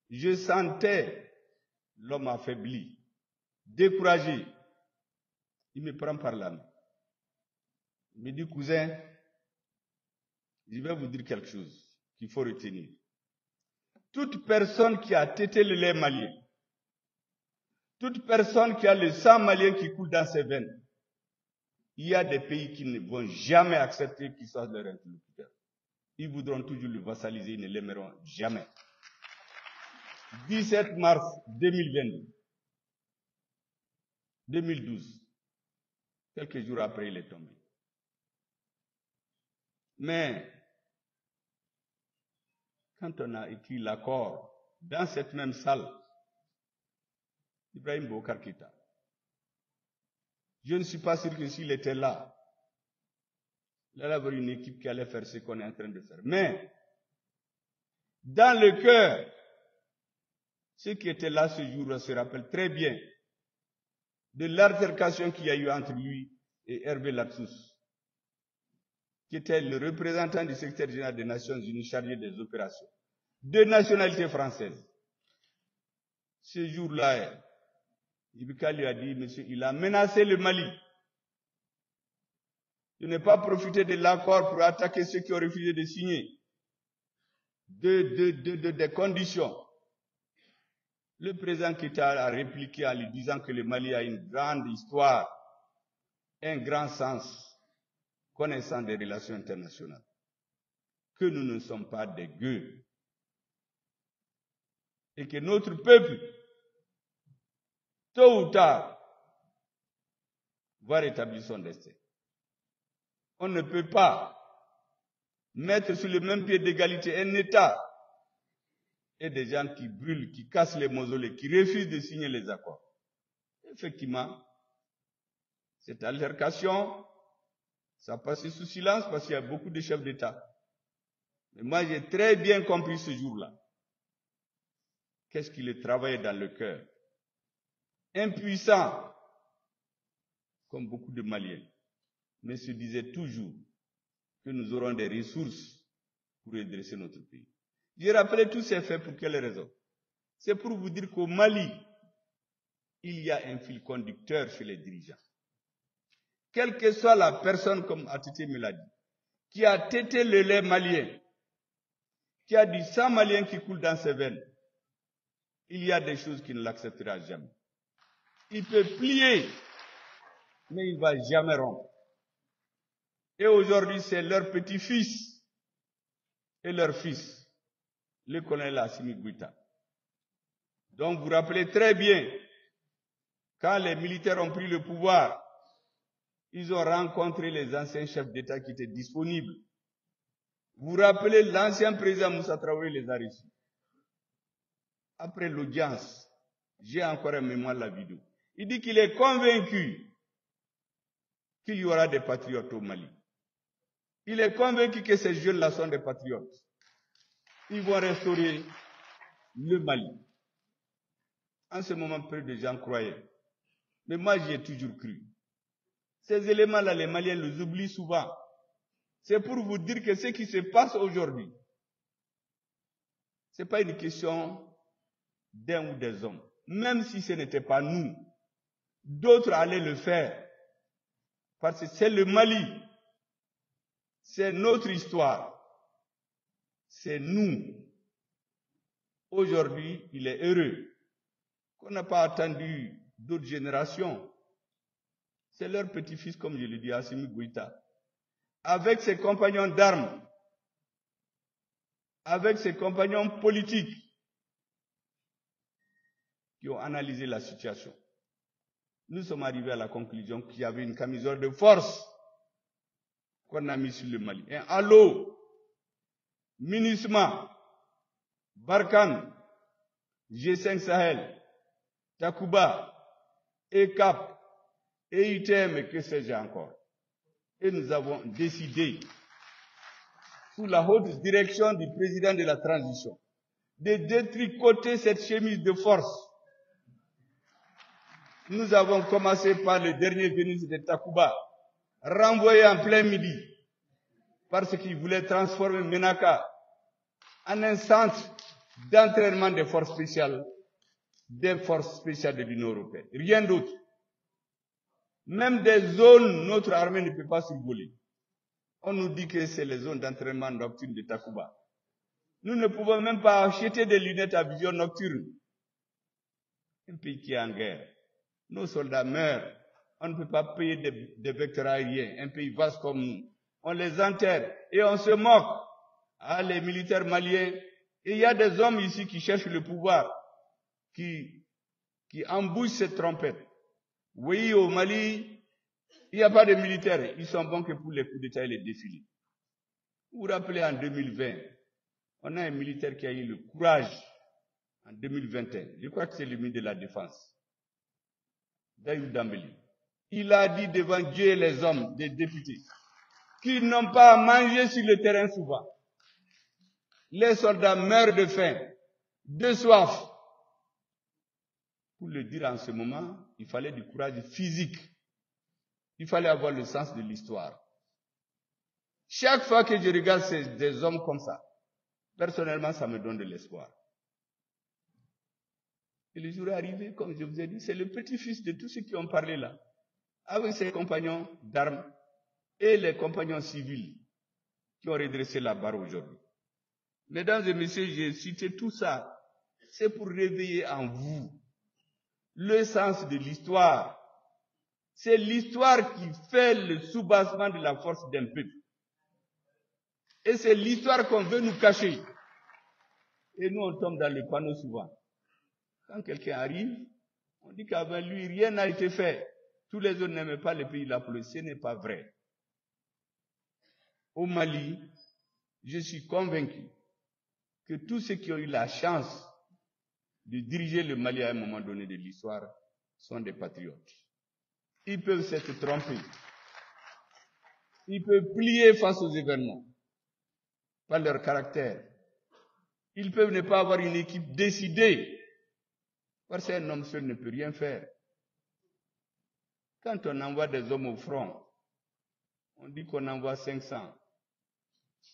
je sentais l'homme affaibli, découragé. Il me prend par la main. Il me dit, cousin, je vais vous dire quelque chose qu'il faut retenir. Toute personne qui a tété le lait malien, toute personne qui a le sang malien qui coule dans ses veines, il y a des pays qui ne vont jamais accepter qu'il soit leur interlocuteur. Ils voudront toujours le vassaliser, ils ne l'aimeront jamais. 17 mars 2012, quelques jours après, il est tombé. Mais, quand on a écrit l'accord dans cette même salle, Ibrahim Boubacar Keïta, je ne suis pas sûr que s'il était là, il allait avoir une équipe qui allait faire ce qu'on est en train de faire. Mais, dans le cœur, ceux qui étaient là ce jour-là se rappellent très bien de l'altercation qu'il y a eu entre lui et Hervé Latsous, qui était le représentant du secrétaire général des Nations Unies chargé des opérations, de nationalité française. Ce jour-là, Ibeka lui a dit, monsieur, il a menacé le Mali. Il n'a pas profité de l'accord pour attaquer ceux qui ont refusé de signer des conditions. Le président Keïta a répliqué en lui disant que le Mali a une grande histoire, un grand sens, connaissant des relations internationales, que nous ne sommes pas des gueux, et que notre peuple, tôt ou tard, va rétablir son destin. On ne peut pas mettre sur le même pied d'égalité un État et des gens qui brûlent, qui cassent les mausolées, qui refusent de signer les accords. Effectivement, cette altercation, ça passe sous silence parce qu'il y a beaucoup de chefs d'État. Mais moi, j'ai très bien compris ce jour-là. Qu'est-ce qui le travaillait dans le cœur? Impuissant, comme beaucoup de Maliens, mais se disait toujours que nous aurons des ressources pour redresser notre pays. J'ai rappelé tous ces faits pour quelle raison? C'est pour vous dire qu'au Mali, il y a un fil conducteur chez les dirigeants. Quelle que soit la personne, comme Atité me l'a dit, qui a tété le lait malien, qui a du sang malien qui coule dans ses veines, il y a des choses qu'il ne l'acceptera jamais. Il peut plier, mais il ne va jamais rompre. Et aujourd'hui, c'est leur petit-fils et leur fils, le colonel Assimi Goïta. Donc, vous vous rappelez très bien, quand les militaires ont pris le pouvoir, ils ont rencontré les anciens chefs d'État qui étaient disponibles. Vous vous rappelez, l'ancien président Moussa Traoré les a reçus. Après l'audience, j'ai encore en mémoire la vidéo. Il dit qu'il est convaincu qu'il y aura des patriotes au Mali. Il est convaincu que ces jeunes-là sont des patriotes. Ils vont restaurer le Mali. En ce moment, peu de gens croyaient. Mais moi, j'y ai toujours cru. Ces éléments-là, les Maliens les oublient souvent. C'est pour vous dire que ce qui se passe aujourd'hui, ce n'est pas une question d'un ou des hommes. Même si ce n'était pas nous, d'autres allaient le faire. Parce que c'est le Mali. C'est notre histoire. C'est nous. Aujourd'hui, il est heureux qu'on n'a pas attendu d'autres générations. C'est leur petit-fils, comme je le dis, Assimi Goïta, avec ses compagnons d'armes, avec ses compagnons politiques, qui ont analysé la situation. Nous sommes arrivés à la conclusion qu'il y avait une camisole de force qu'on a mise sur le Mali. Un halo, MINUSMA, Barkhane, G5 Sahel, Takuba, ECAP, EITM et que sais-je encore. Et nous avons décidé, sous la haute direction du président de la transition, de détricoter cette chemise de force. Nous avons commencé par le dernier venu de Takuba, renvoyé en plein midi, parce qu'il voulait transformer Menaka en un centre d'entraînement des forces spéciales de l'Union européenne. Rien d'autre. Même des zones, notre armée ne peut pas survoler. On nous dit que c'est les zones d'entraînement nocturne de Takuba. Nous ne pouvons même pas acheter des lunettes à vision nocturne. Un pays qui est en guerre. Nos soldats meurent. On ne peut pas payer des vecteurs aériens. Un pays vaste comme nous. On les enterre et on se moque. Ah, les militaires maliens. Et il y a des hommes ici qui cherchent le pouvoir, qui embouchent cette trompette. Oui, au Mali, il n'y a pas de militaires. Ils sont bons que pour les coups d'État et les défilés. Vous vous rappelez, en 2020, on a un militaire qui a eu le courage, en 2021, je crois que c'est le ministre de la Défense, Daïou Dambeli. Il a dit devant Dieu et les hommes, des députés, qu'ils n'ont pas à manger sur le terrain souvent. Les soldats meurent de faim, de soif. Pour le dire en ce moment, il fallait du courage physique. Il fallait avoir le sens de l'histoire. Chaque fois que je regarde des hommes comme ça, personnellement, ça me donne de l'espoir. Et le jour est arrivé, comme je vous ai dit, c'est le petit-fils de tous ceux qui ont parlé là, avec ses compagnons d'armes et les compagnons civils qui ont redressé la barre aujourd'hui. Mesdames et messieurs, j'ai cité tout ça, c'est pour réveiller en vous le sens de l'histoire. C'est l'histoire qui fait le soubassement de la force d'un peuple. Et c'est l'histoire qu'on veut nous cacher. Et nous, on tombe dans le panneau souvent. Quand quelqu'un arrive, on dit qu'avant lui, rien n'a été fait. Tous les autres n'aimaient pas le pays de la police. Ce n'est pas vrai. Au Mali, je suis convaincu que tous ceux qui ont eu la chance de diriger le Mali à un moment donné de l'histoire sont des patriotes. Ils peuvent s'être trompés. Ils peuvent plier face aux événements par leur caractère. Ils peuvent ne pas avoir une équipe décidée parce qu'un homme seul ne peut rien faire. Quand on envoie des hommes au front, on dit qu'on envoie 500.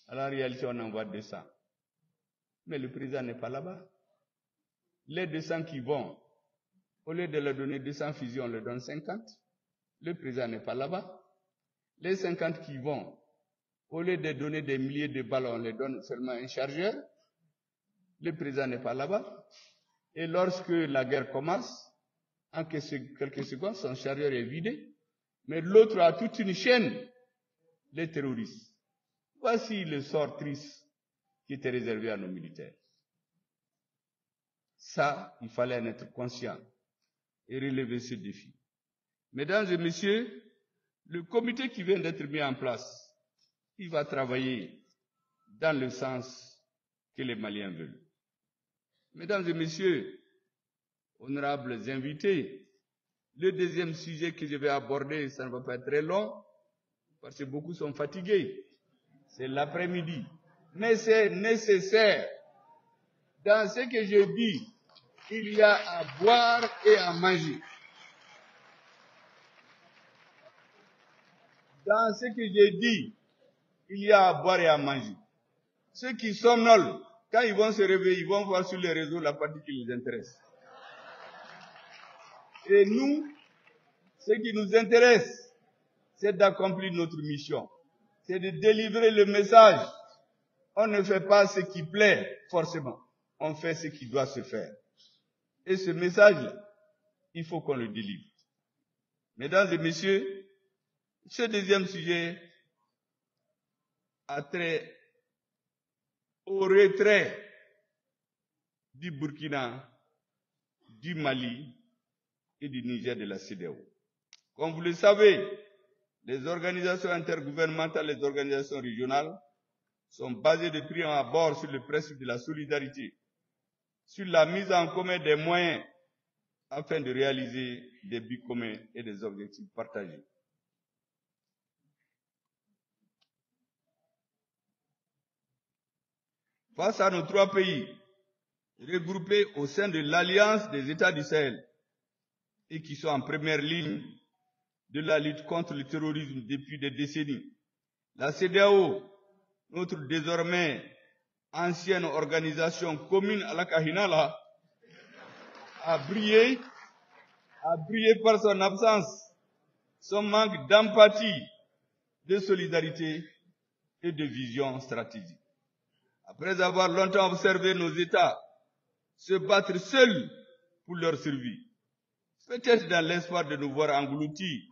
À la réalité, on envoie 200. Mais le président n'est pas là-bas. Les 200 qui vont, au lieu de leur donner 200 fusils, on leur donne 50. Le président n'est pas là-bas. Les 50 qui vont, au lieu de donner des milliers de balles, on leur donne seulement un chargeur. Le président n'est pas là-bas. Et lorsque la guerre commence, en quelques secondes, son chargeur est vidé. Mais l'autre a toute une chaîne, les terroristes. Voici le sort triste qui était réservé à nos militaires. Ça, il fallait en être conscient et relever ce défi. Mesdames et messieurs, le comité qui vient d'être mis en place, il va travailler dans le sens que les Maliens veulent. Mesdames et messieurs, honorables invités, le deuxième sujet que je vais aborder, ça ne va pas être très long, parce que beaucoup sont fatigués. C'est l'après-midi. Mais c'est nécessaire. Dans ce que je dis, il y a à boire et à manger. Dans ce que j'ai dit, il y a à boire et à manger. Ceux qui somnolent, quand ils vont se réveiller, ils vont voir sur les réseaux la partie qui les intéresse. Et nous, ce qui nous intéresse, c'est d'accomplir notre mission. C'est de délivrer le message. On ne fait pas ce qui plaît, forcément. On fait ce qui doit se faire. Et ce message-là, il faut qu'on le délivre. Mesdames et messieurs, ce deuxième sujet a trait au retrait du Burkina, du Mali et du Niger de la CEDEAO. Comme vous le savez, les organisations intergouvernementales, les organisations régionales sont basées de prime abord sur le principe de la solidarité, sur la mise en commun des moyens afin de réaliser des buts communs et des objectifs partagés. Face à nos trois pays, regroupés au sein de l'Alliance des États du Sahel et qui sont en première ligne de la lutte contre le terrorisme depuis des décennies, la CEDEAO, notre désormais ancienne organisation commune à la Kahinala, a brillé par son absence, son manque d'empathie, de solidarité et de vision stratégique. Après avoir longtemps observé nos États se battre seuls pour leur survie, peut-être dans l'espoir de nous voir engloutis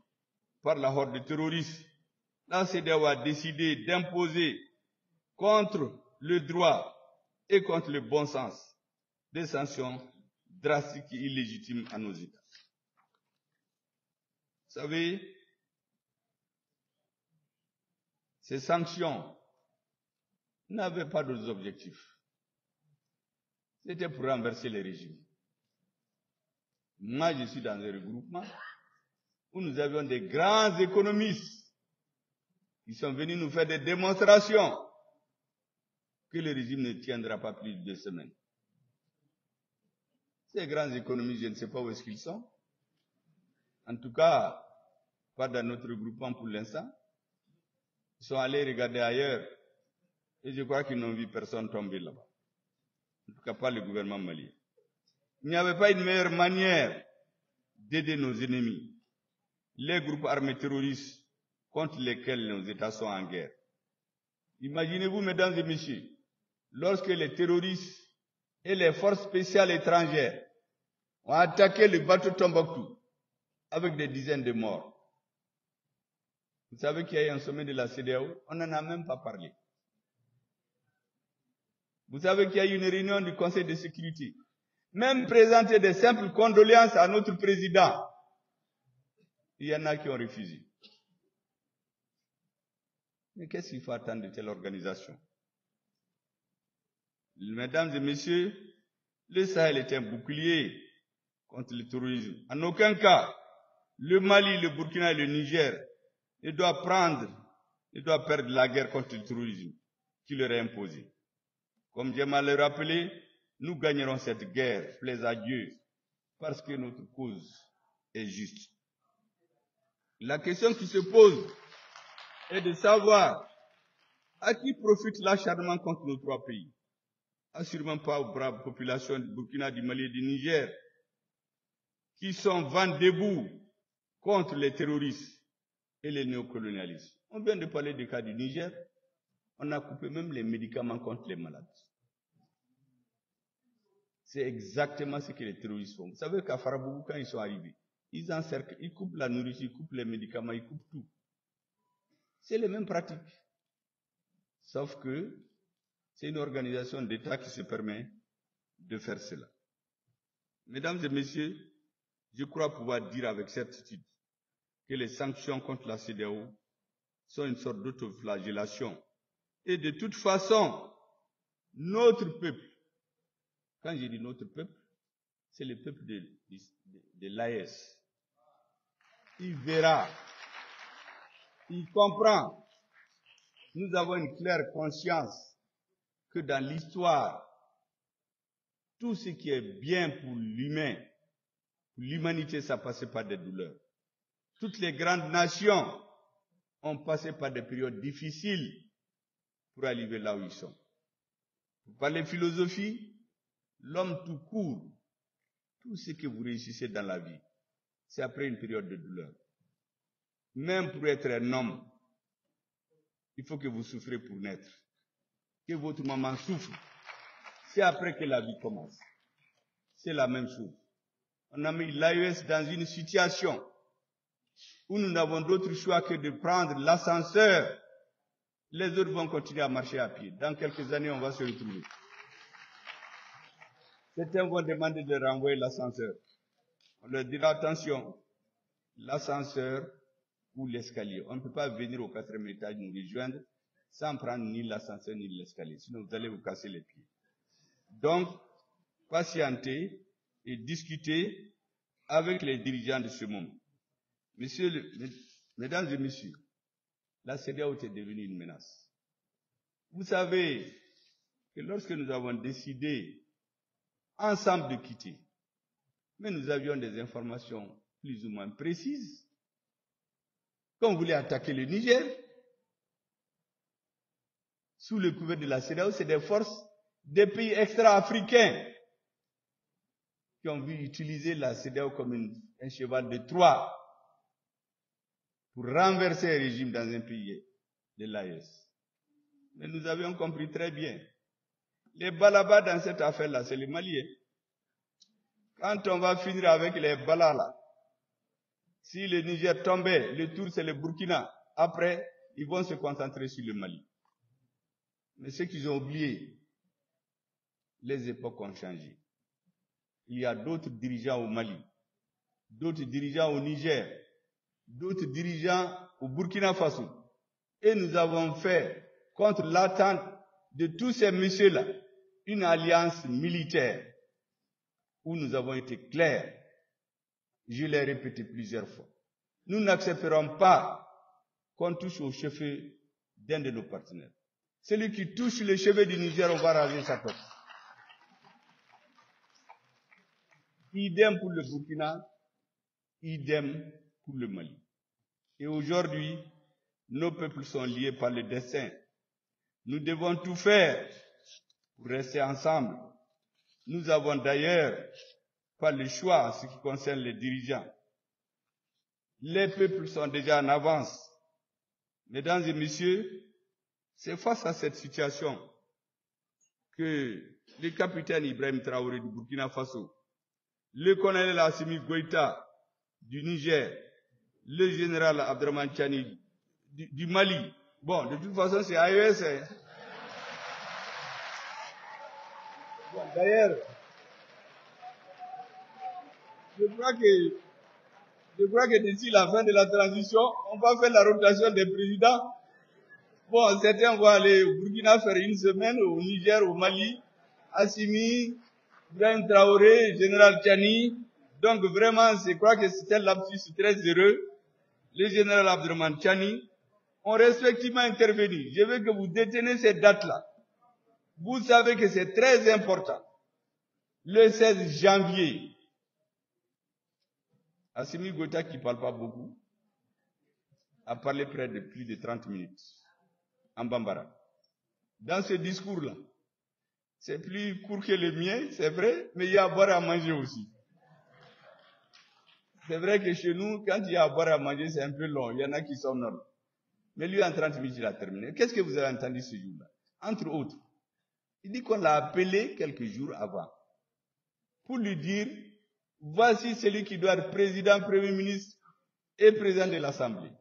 par la horde de terroristes, la CEDEAO a décidé d'imposer contre le droit et contre le bon sens des sanctions drastiques et illégitimes à nos États. Vous savez, ces sanctions n'avaient pas d'autres objectifs. C'était pour renverser les régimes. Moi, je suis dans un regroupement où nous avions des grands économistes qui sont venus nous faire des démonstrations que le régime ne tiendra pas plus de 2 semaines. Ces grands économistes, je ne sais pas où est-ce qu'ils sont. En tout cas, pas dans notre regroupement pour l'instant. Ils sont allés regarder ailleurs et je crois qu'ils n'ont vu personne tomber là-bas. En tout cas, pas le gouvernement malien. Il n'y avait pas une meilleure manière d'aider nos ennemis, les groupes armés terroristes contre lesquels nos États sont en guerre. Imaginez-vous, mesdames et messieurs, lorsque les terroristes et les forces spéciales étrangères ont attaqué le bateau Tombouctou avec des dizaines de morts. Vous savez qu'il y a eu un sommet de la CEDEAO, on n'en a même pas parlé. Vous savez qu'il y a eu une réunion du Conseil de sécurité. Même présenter des simples condoléances à notre président, il y en a qui ont refusé. Mais qu'est-ce qu'il faut attendre de telle organisation? Mesdames et messieurs, le Sahel est un bouclier contre le terrorisme. En aucun cas, le Mali, le Burkina et le Niger ne doivent perdre la guerre contre le terrorisme qui leur est imposé. Comme j'aime à le rappeler, nous gagnerons cette guerre, plaise à Dieu, parce que notre cause est juste. La question qui se pose est de savoir à qui profite l'acharnement contre nos trois pays. Assurément pas aux braves populations du Burkina, du Mali et du Niger, qui sont vent debout contre les terroristes et les néocolonialistes. On vient de parler du cas du Niger, on a coupé même les médicaments contre les malades. C'est exactement ce que les terroristes font. Vous savez qu'à Farabougou, quand ils sont arrivés, ils encerclent, ils coupent la nourriture, ils coupent les médicaments, ils coupent tout. C'est les mêmes pratiques. Sauf que c'est une organisation d'État qui se permet de faire cela. Mesdames et messieurs, je crois pouvoir dire avec certitude que les sanctions contre la CEDEAO sont une sorte d'autoflagellation. Et de toute façon, notre peuple, quand je dis notre peuple, c'est le peuple de l'AES. Il verra, il comprend. Nous avons une claire conscience que dans l'histoire, tout ce qui est bien pour l'humain, pour l'humanité, ça passait par des douleurs. Toutes les grandes nations ont passé par des périodes difficiles pour arriver là où ils sont. Pour parler philosophie, l'homme tout court, tout ce que vous réussissez dans la vie, c'est après une période de douleur. Même pour être un homme, il faut que vous souffrez pour naître. Que votre maman souffre. C'est après que la vie commence. C'est la même chose. On a mis l'AES dans une situation où nous n'avons d'autre choix que de prendre l'ascenseur. Les autres vont continuer à marcher à pied. Dans quelques années, on va se retrouver. Certains vont demander de renvoyer l'ascenseur. On leur dira attention, l'ascenseur ou l'escalier. On ne peut pas venir au 4e étage nous rejoindre sans prendre ni l'ascenseur ni l'escalier. Sinon, vous allez vous casser les pieds. Donc, patientez et discutez avec les dirigeants de ce monde. Mesdames et messieurs, la CEDEAO est devenue une menace. Vous savez que lorsque nous avons décidé ensemble de quitter, mais nous avions des informations plus ou moins précises, qu'on voulait attaquer le Niger, sous le couvert de la CEDEAO, c'est des forces des pays extra-africains qui ont vu utiliser la CEDEAO comme un cheval de Troie pour renverser un régime dans un pays de l'AES. Mais nous avions compris très bien. Les balabas dans cette affaire-là, c'est les Maliens. Quand on va finir avec les balas là, si le Niger tombait, le tour c'est le Burkina. Après, ils vont se concentrer sur le Mali. Mais ce qu'ils ont oublié, les époques ont changé. Il y a d'autres dirigeants au Mali, d'autres dirigeants au Niger, d'autres dirigeants au Burkina Faso. Et nous avons fait, contre l'attente de tous ces messieurs-là, une alliance militaire où nous avons été clairs. Je l'ai répété plusieurs fois. Nous n'accepterons pas qu'on touche au cheveu d'un de nos partenaires. Celui qui touche le cheveu du Niger, on va raser sa tête. Idem pour le Burkina, idem pour le Mali. Et aujourd'hui, nos peuples sont liés par le destin. Nous devons tout faire pour rester ensemble. Nous avons d'ailleurs pas le choix en ce qui concerne les dirigeants. Les peuples sont déjà en avance. Mesdames et messieurs, c'est face à cette situation que le capitaine Ibrahim Traoré du Burkina Faso, le colonel Assimi Goïta du Niger, le général Abdraman Tchani du Mali. Bon, de toute façon, c'est AES. Hein. Bon, d'ailleurs, je crois que d'ici la fin de la transition, on va faire la rotation des présidents. Bon, certains vont aller au Burkina faire une semaine, au Niger, au Mali, Assimi, Ibrahim Traoré, général Tchani. Donc vraiment, je crois que c'est un lapsus très heureux. Le général Abdraman Tchani ont respectivement intervenu. Je veux que vous détenez ces dates-là. Vous savez que c'est très important. Le 16 janvier, Assimi Goïta, qui ne parle pas beaucoup, a parlé près de plus de 30 minutes en Bambara. Dans ce discours-là, c'est plus court que le mien, c'est vrai, mais il y a à boire et à manger aussi. C'est vrai que chez nous, quand il y a à boire et à manger, c'est un peu long. Il y en a qui sont normaux. Mais lui, en 30 minutes, il a terminé. Qu'est-ce que vous avez entendu ce jour-là? Entre autres, il dit qu'on l'a appelé quelques jours avant pour lui dire, voici celui qui doit être président, premier ministre et président de l'Assemblée.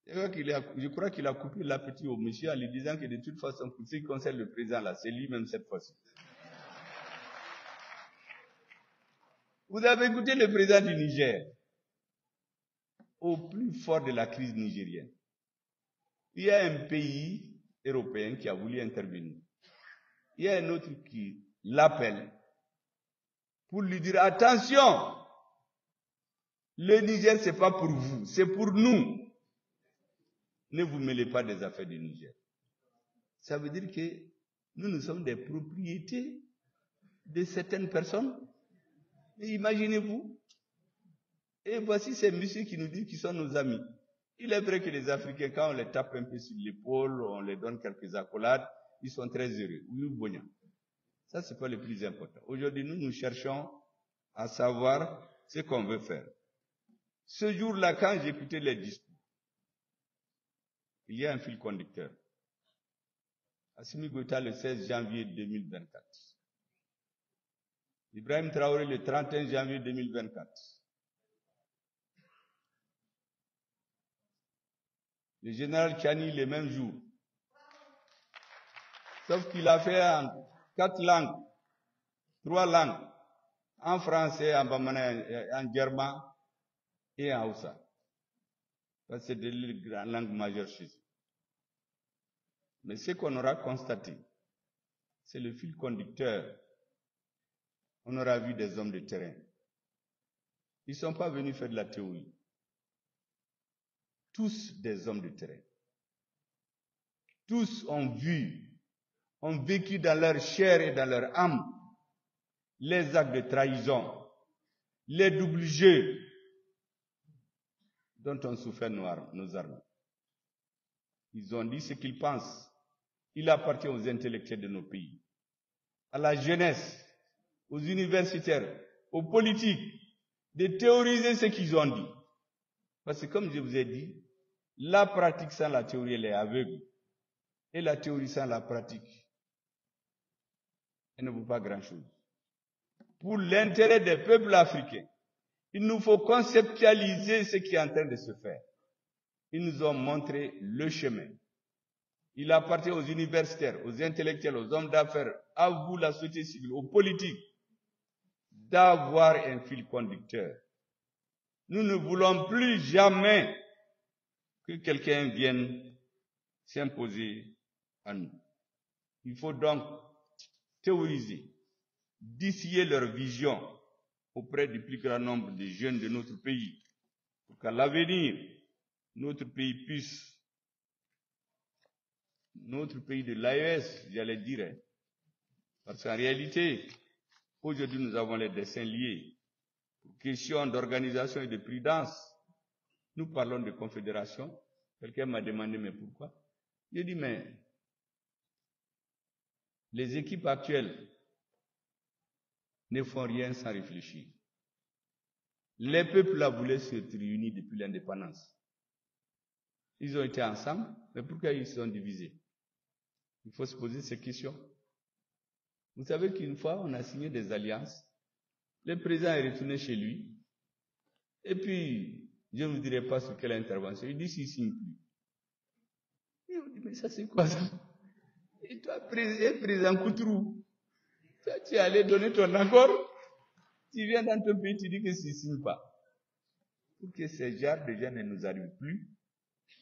Je crois qu'il a coupé l'appétit au monsieur en lui disant que de toute façon, pour ce qui concerne le président là, c'est lui-même cette fois-ci. Vous avez écouté le président du Niger, au plus fort de la crise nigérienne. Il y a un pays européen qui a voulu intervenir. Il y a un autre qui l'appelle pour lui dire, attention, le Niger, c'est pas pour vous, c'est pour nous. Ne vous mêlez pas des affaires du Niger. Ça veut dire que nous sommes des propriétés de certaines personnes. Et imaginez-vous. Et voici ces messieurs qui nous disent qu'ils sont nos amis. Il est vrai que les Africains, quand on les tape un peu sur l'épaule, on les donne quelques accolades, ils sont très heureux. Oui, Bonya. Ça, c'est pas le plus important. Aujourd'hui, nous cherchons à savoir ce qu'on veut faire. Ce jour-là, quand j'écoutais les discours, il y a un fil conducteur. Assimi Goïta le 16 janvier 2024. Ibrahim Traoré le 31 janvier 2024. Le général Tchani le même jour. Sauf qu'il a fait en 4 langues, 3 langues, en français, en germain et en haussa. Parce que c'est des langues majeures chez eux. Mais ce qu'on aura constaté, c'est le fil conducteur. On aura vu des hommes de terrain. Ils ne sont pas venus faire de la théorie. Tous des hommes de terrain. Tous ont vécu dans leur chair et dans leur âme les actes de trahison, les doubles jeux dont ont souffert nos armées. Ils ont dit ce qu'ils pensent. Il appartient aux intellectuels de nos pays, à la jeunesse, aux universitaires, aux politiques, de théoriser ce qu'ils ont dit. Parce que comme je vous ai dit, la pratique sans la théorie, elle est aveugle. Et la théorie sans la pratique, elle ne vaut pas grand-chose. Pour l'intérêt des peuples africains, il nous faut conceptualiser ce qui est en train de se faire. Ils nous ont montré le chemin. Il appartient aux universitaires, aux intellectuels, aux hommes d'affaires, à vous, la société civile, aux politiques, d'avoir un fil conducteur. Nous ne voulons plus jamais que quelqu'un vienne s'imposer à nous. Il faut donc théoriser, distiller leur vision auprès du plus grand nombre de jeunes de notre pays, pour qu'à l'avenir, notre pays de l'AES, j'allais dire, parce qu'en réalité, aujourd'hui nous avons les destins liés. Pour question d'organisation et de prudence, nous parlons de confédération. Quelqu'un m'a demandé, mais pourquoi? J'ai dit, mais les équipes actuelles ne font rien sans réfléchir. Les peuples là voulaient se réunir depuis l'indépendance. Ils ont été ensemble, mais pourquoi ils se sont divisés? Il faut se poser ces questions. Vous savez qu'une fois, on a signé des alliances. Le président est retourné chez lui. Et puis, je ne vous dirai pas sur quelle intervention. Il dit s'il ne signe plus. Et on dit, mais ça c'est quoi ça? Et toi, président Koutrou, toi, tu es allé donner ton accord. Tu viens dans ton pays, tu dis que tu ne signes pas. Pour que ces genres de gens ne nous arrivent plus,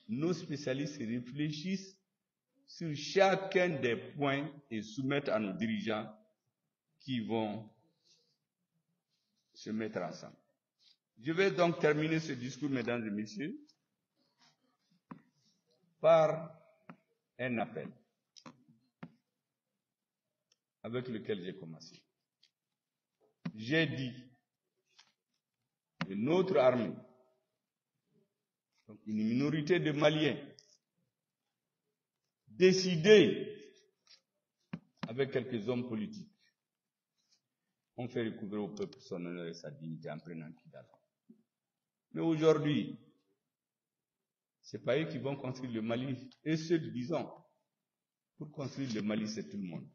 nos spécialistes réfléchissent sur chacun des points et soumettent à nos dirigeants qui vont se mettre ensemble. Je vais donc terminer ce discours, mesdames et messieurs, par un appel avec lequel j'ai commencé. J'ai dit que notre armée, donc une minorité de Maliens, décidés avec quelques hommes politiques, ont fait recouvrer au peuple son honneur et sa dignité en prenant Kidal. Mais aujourd'hui, c'est pas eux qui vont construire le Mali. Et ceux, disons, pour construire le Mali, c'est tout le monde.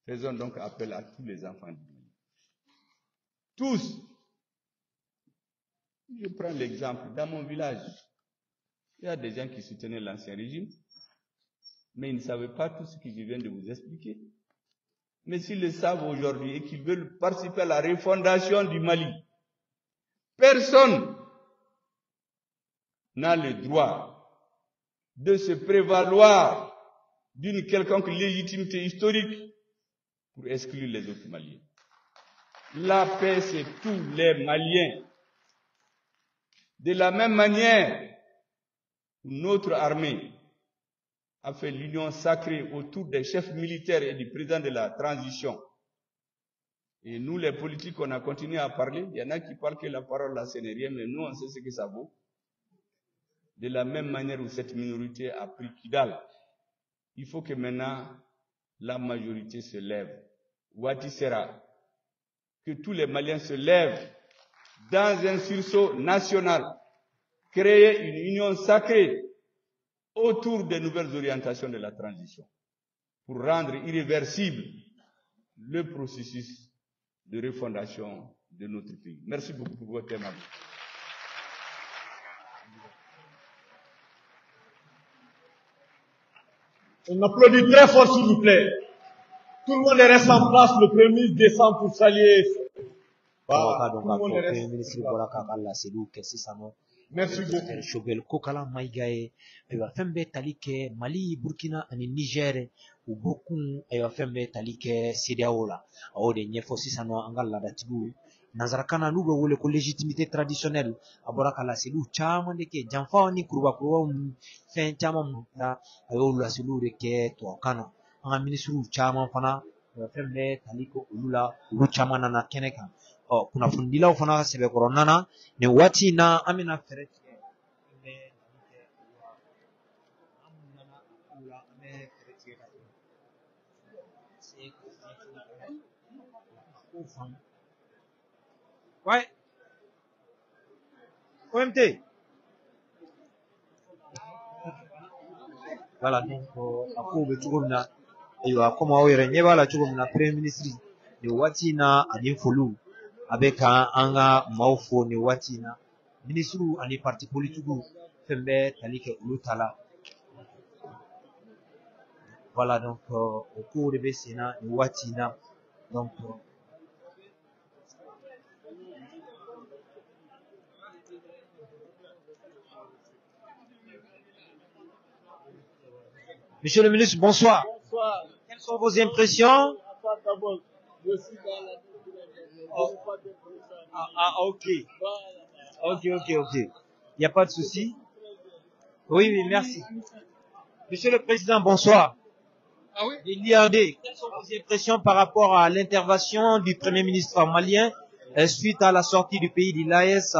Faisons donc appel à tous les enfants du Mali. Tous. Je prends l'exemple. Dans mon village, il y a des gens qui soutenaient l'ancien régime, mais ils ne savaient pas tout ce que je viens de vous expliquer. Mais s'ils le savent aujourd'hui et qu'ils veulent participer à la refondation du Mali, personne n'a le droit de se prévaloir d'une quelconque légitimité historique pour exclure les autres Maliens. La paix, c'est tous les Maliens. De la même manière, notre armée a fait l'union sacrée autour des chefs militaires et du président de la transition Et nous, les politiques, on a continué à parler. Il y en a qui parlent que la parole là, ce n'est rien, mais nous, on sait ce que ça vaut. De la même manière où cette minorité a pris Kidal, il faut que maintenant la majorité se lève. Wati sera que tous les Maliens se lèvent dans un sursaut national, créer une union sacrée autour des nouvelles orientations de la transition pour rendre irréversible le processus de refondation de notre pays. Merci beaucoup pour votre témoignage. On applaudit très fort, s'il vous plaît. Tout le monde reste en place. Le Premier ministre descend pour saluer. Voilà, tout le monde reste en place. Merci beaucoup. Shobel Kokala Maïgae, Fembe Talike, Mali, Burkina, et Niger, ou beaucoup, Fembe Talike, Sidiaola, Ode Nyefosisano, Angala Datibu, Nazarakana Luba, ou le légitimité traditionnelle, Aborakala Selou, Chamandeke, Janfani, Kuruba, Fin Chamam, Ayola Selou, Reke, Toakana, un ministre Chaman Fana, Fembe Taliko, Lula, Luchamana Keneka. Kuna fundila ufana sebe koronana ni wati na amina fereti ouais OMT voilà donc akube tugomna ayo koma were nyebala tugomna premier ministre ni wati na anifulu avec anga maufo ni watina ministru ani parti politique fembe talike ulutala voilà donc au cours de Bessina ni watina donc Monsieur le ministre, bonsoir. Bonsoir. Quelles sont vos impressions? Je suis dans la ok. Ok. Il n'y a pas de souci. Oui, merci. Monsieur le Président, bonsoir. Ah oui? Quelles sont vos impressions par rapport à l'intervention du Premier ministre malien suite à la sortie du pays de l'AES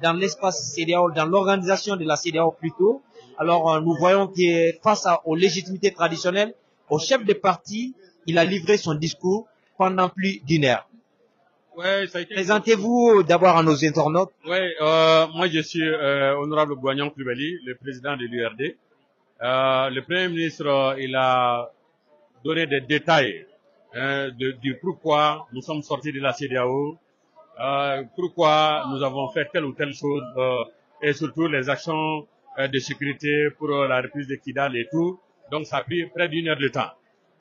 dans l'espace CEDEAO, dans l'organisation de la CEDEAO plutôt? Alors, nous voyons que face aux légitimités traditionnelles, au chef de parti, il a livré son discours pendant plus d'une heure. Ouais, ça a été... Présentez-vous d'abord à nos internautes. Ouais, moi je suis honorable Boignon Krubeli, le président de l'URD. Le Premier ministre, il a donné des détails du pourquoi nous sommes sortis de la CEDEAO, pourquoi nous avons fait telle ou telle chose, et surtout les actions de sécurité pour la reprise de Kidal et tout. Donc ça a pris près d'une heure de temps.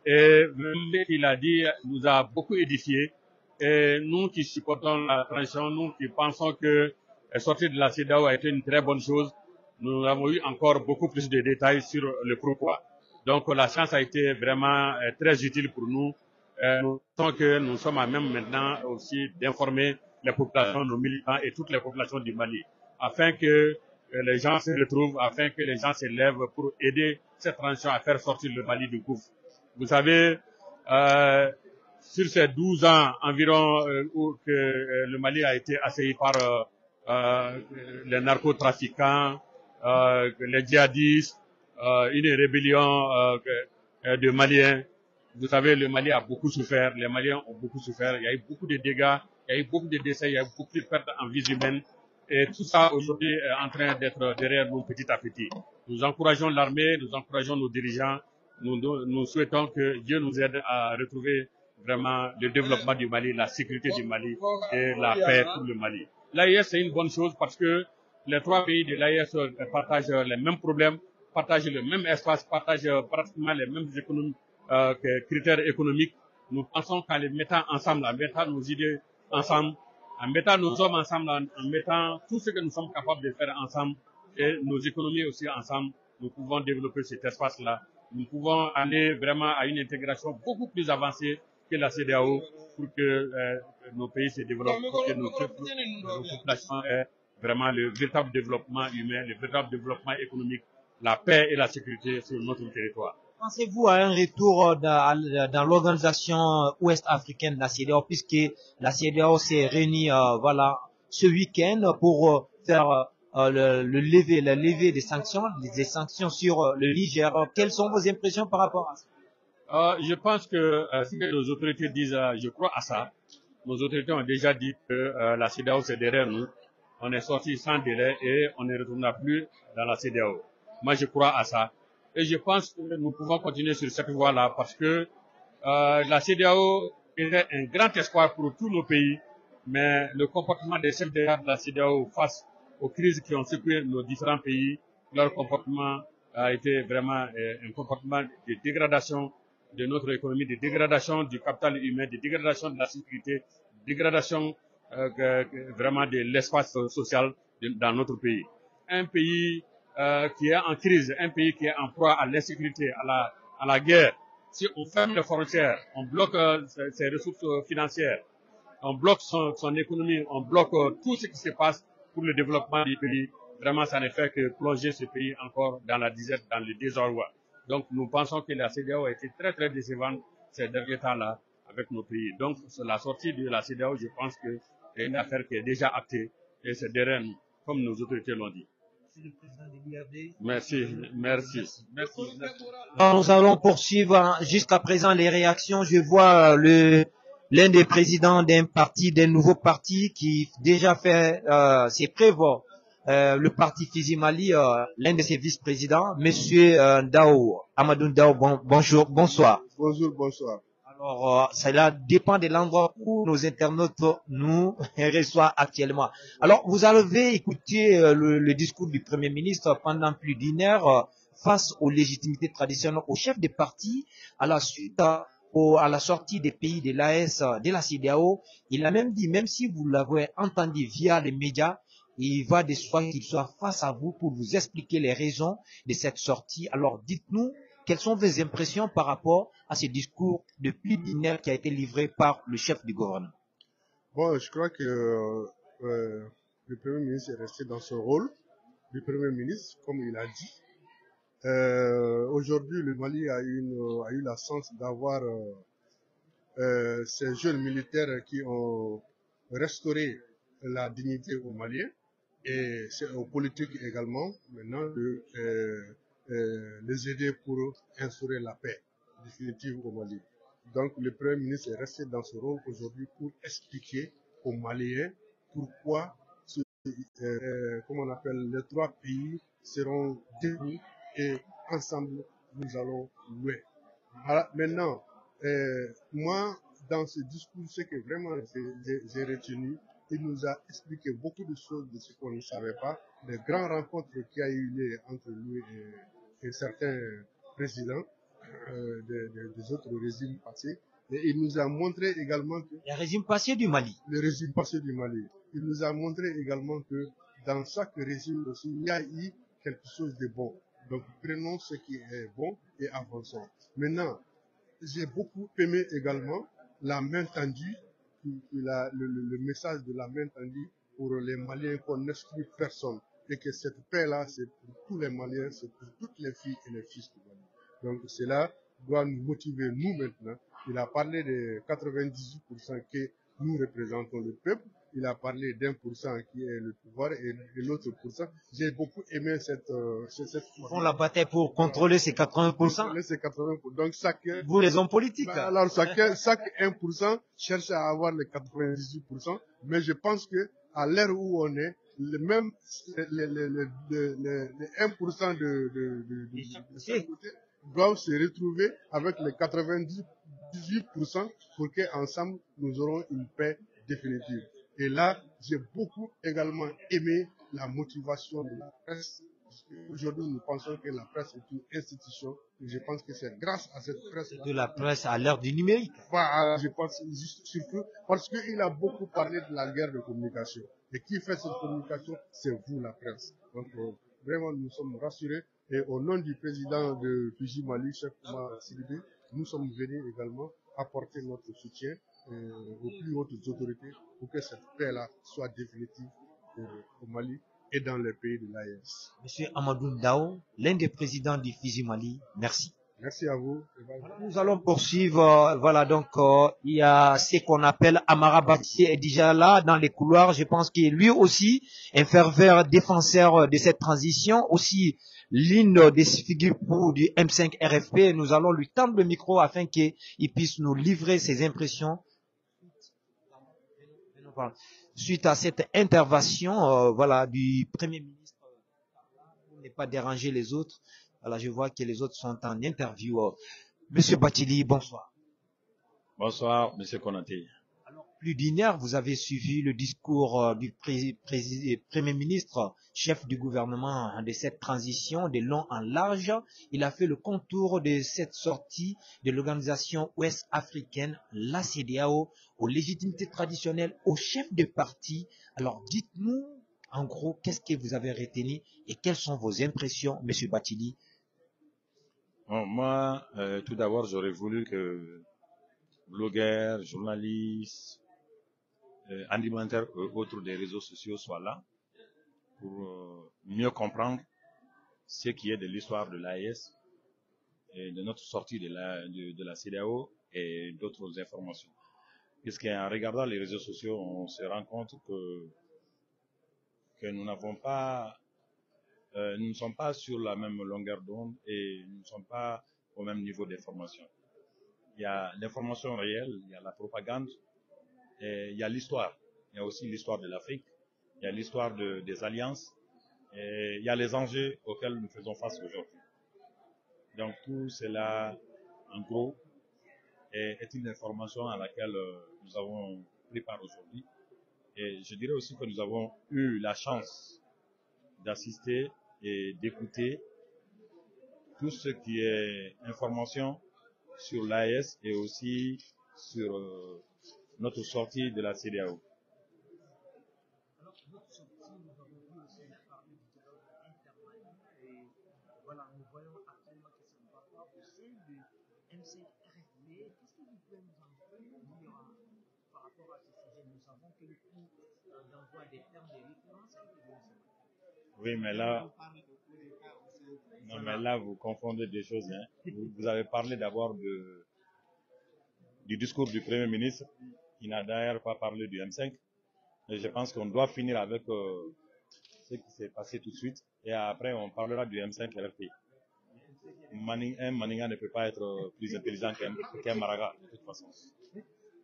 Et ce qu'il a dit nous a beaucoup édifié. Et nous qui supportons la transition, nous qui pensons que sortir de la CEDEAO a été une très bonne chose, nous avons eu encore beaucoup plus de détails sur le pourquoi. Donc la science a été vraiment très utile pour nous. Nous pensons que nous sommes à même maintenant aussi d'informer les populations, nos militants et toutes les populations du Mali, afin que les gens se retrouvent, afin que les gens se lèvent pour aider cette transition à faire sortir le Mali du gouffre. Vous savez, sur ces 12 ans environ où que le Mali a été assailli par les narcotrafiquants, les djihadistes, une rébellion de Maliens. Vous savez, le Mali a beaucoup souffert, les Maliens ont beaucoup souffert, il y a eu beaucoup de dégâts, il y a eu beaucoup de décès, il y a eu beaucoup de pertes en vies humaines. Et tout ça aujourd'hui est en train d'être derrière nous petit à petit. Nous encourageons l'armée, nous encourageons nos dirigeants, nous souhaitons que Dieu nous aide à retrouver vraiment le développement du Mali, la sécurité du Mali et la paix pour le Mali. L'AES, c'est une bonne chose parce que les trois pays de l'AES partagent les mêmes problèmes, partagent le même espace, partagent pratiquement les mêmes critères économiques. Nous pensons qu'en les mettant ensemble, en mettant nos idées ensemble, en mettant nos hommes ensemble, en mettant tout ce que nous sommes capables de faire ensemble et nos économies aussi ensemble, nous pouvons développer cet espace-là. Nous pouvons aller vraiment à une intégration beaucoup plus avancée que la CEDEAO pour que nos pays se développent, pour que nos populations aient vraiment le véritable développement humain, le véritable développement économique, la paix et la sécurité sur notre territoire. Pensez-vous à un retour dans l'organisation ouest africaine de la CEDEAO, puisque la CEDEAO s'est réunie voilà, ce week-end pour faire la levée des sanctions sur le Niger. Quelles sont vos impressions par rapport à ça? Je pense que ce que nos autorités disent, je crois à ça. Nos autorités ont déjà dit que la CEDEAO c'est derrière nous. On est sorti sans délai et on ne retournera plus dans la CEDEAO. Moi, je crois à ça. Et je pense que nous pouvons continuer sur cette voie-là parce que la CEDEAO est un grand espoir pour tous nos pays, mais le comportement des chefs d'État de la CEDEAO face aux crises qui ont secoué nos différents pays, leur comportement a été vraiment un comportement de dégradation de notre économie, de dégradation du capital humain, de dégradation de la sécurité, de dégradation vraiment de l'espace social dans notre pays. Un pays qui est en crise, un pays qui est en proie à l'insécurité, à la guerre, si on ferme les frontières, on bloque ses ressources financières, on bloque son économie, on bloque tout ce qui se passe pour le développement du pays, vraiment ça ne fait que plonger ce pays encore dans la disette, dans le désarroi. Donc nous pensons que la CEDEAO a été très très décevante ces derniers temps-là avec nos pays. Donc la sortie de la CEDEAO, je pense que c'est une affaire qui est déjà actée et c'est derrière nous, comme nos autorités l'ont dit. Merci. Alors, nous allons poursuivre jusqu'à présent les réactions. Je vois l'un des présidents d'un nouveau parti qui déjà fait ses preuves, le parti Fizi Mali, l'un de ses vice-présidents, Monsieur Amadou Ndao. Bonjour, bonsoir. Bonsoir. Alors, cela dépend de l'endroit où nos internautes nous reçoivent actuellement. Alors, vous avez écouté le discours du Premier ministre pendant plus d'une heure face aux légitimités traditionnelles au chef des partis à la suite à la sortie des pays de l'AES, de la CEDEAO. Il a même dit, même si vous l'avez entendu via les médias, il va de soi qu'il soit face à vous pour vous expliquer les raisons de cette sortie. Alors, dites-nous, quelles sont vos impressions par rapport à ce discours de plus d'une heure qui a été livré par le chef du gouvernement? Bon, je crois que le Premier ministre est resté dans son rôle du Premier ministre, comme il a dit. Aujourd'hui, le Mali a eu la chance d'avoir ces jeunes militaires qui ont restauré la dignité aux Maliens et aux politiques également, maintenant, de les aider pour instaurer la paix définitive au Mali. Donc le Premier ministre est resté dans ce rôle aujourd'hui pour expliquer aux Maliens pourquoi comment on appelle, les trois pays seront debout et ensemble nous allons loin. Voilà. Maintenant, moi, dans ce discours, ce que vraiment j'ai retenu, il nous a expliqué beaucoup de choses de ce qu'on ne savait pas, des grandes rencontres qui a eu lieu entre lui et certains présidents des autres régimes passés. Et il nous a montré également que... Le régime passé du Mali. Le régime passé du Mali. Il nous a montré également que dans chaque régime aussi, il y a eu quelque chose de bon. Donc prenons ce qui est bon et avançons. Maintenant, j'ai beaucoup aimé également la main tendue, le message de la main tendue pour les Maliens qu'on n'exclut personne. Et que cette paix-là, c'est pour tous les Maliens, c'est pour toutes les filles et les fils du Mali. Donc cela doit nous motiver, nous maintenant. Il a parlé de 98% que nous représentons le peuple. Il a parlé d'1% qui est le pouvoir et l'autre pourcent. J'ai beaucoup aimé cette Ils font la bataille pour contrôler ces 80%. Contrôler ces 80%. Donc chacun... Vous les hommes politiques. Alors chaque 1% cherche à avoir les 98%. Mais je pense que à l'heure où on est, les 1% de chaque côté doivent se retrouver avec les 98% pour qu'ensemble nous aurons une paix définitive. Et là, j'ai beaucoup également aimé la motivation de la presse. Aujourd'hui, nous pensons que la presse est une institution. Et je pense que c'est grâce à cette presse de la presse à l'heure du numérique. Enfin, je pense surtout parce qu'il a beaucoup parlé de la guerre de communication. Et qui fait cette communication? C'est vous, la presse. Donc, vraiment, nous sommes rassurés. Et au nom du président de Fizi Mali, Cheikh Oumar Sidibé, nous sommes venus également apporter notre soutien aux plus hautes autorités pour que cette paix-là soit définitive au Mali et dans les pays de l'AES. Monsieur Amadou Ndao, l'un des présidents du Fizi Mali, merci. Merci à vous. Nous allons poursuivre. Voilà, donc il y a ce qu'on appelle Amara Bati est déjà là dans les couloirs. Je pense qu'il est lui aussi un fervent défenseur de cette transition. Aussi l'une des figures pour du M5 RFP. Nous allons lui tendre le micro afin qu'il puisse nous livrer ses impressions suite à cette intervention voilà, du Premier ministre. Pour ne pas déranger les autres. Voilà, je vois que les autres sont en interview. Monsieur Batili, bonsoir. Bonsoir, Monsieur Konaté. Alors, plus d'une heure, vous avez suivi le discours du Premier ministre, chef du gouvernement de cette transition de long en large. Il a fait le contour de cette sortie de l'organisation ouest-africaine, la CEDEAO, aux légitimités traditionnelles, aux chefs de parti. Alors, dites-nous, en gros, qu'est-ce que vous avez retenu et quelles sont vos impressions, Monsieur Batili? Bon, moi, tout d'abord, j'aurais voulu que blogueurs, journalistes, animateurs autour des réseaux sociaux soient là pour mieux comprendre ce qui est de l'histoire de l'AES et de notre sortie de la CEDEAO et d'autres informations. Puisqu'en regardant les réseaux sociaux, on se rend compte que nous n'avons pas, nous ne sommes pas sur la même longueur d'onde et nous ne sommes pas au même niveau d'information. Il y a l'information réelle, il y a la propagande, et il y a l'histoire. Il y a aussi l'histoire de l'Afrique, il y a l'histoire des alliances, et il y a les enjeux auxquels nous faisons face aujourd'hui. Donc tout cela, en gros, est une information à laquelle nous avons pris part aujourd'hui. Et je dirais aussi que nous avons eu la chance d'assister et d'écouter tout ce qui est information sur l'AES et aussi sur notre sortie de la CEDEAO. Alors, notre sortie, nous avons vu aussi parler du dialogue intermalien et voilà, nous voyons actuellement que ça ne va pas au sein du M5 RFP. Qu'est-ce que vous pouvez nous en dire par rapport à ce sujet? Nous savons que le coût d'envoi des termes de référence a été donné. Oui, mais là, non, mais là, vous confondez des choses. Hein. Vous avez parlé d'abord du discours du Premier ministre. Il n'a d'ailleurs pas parlé du M5. Et je pense qu'on doit finir avec ce qui s'est passé tout de suite. Et après, on parlera du M5 RFP. Un Maninga ne peut pas être plus intelligent qu'un Maraga, de toute façon.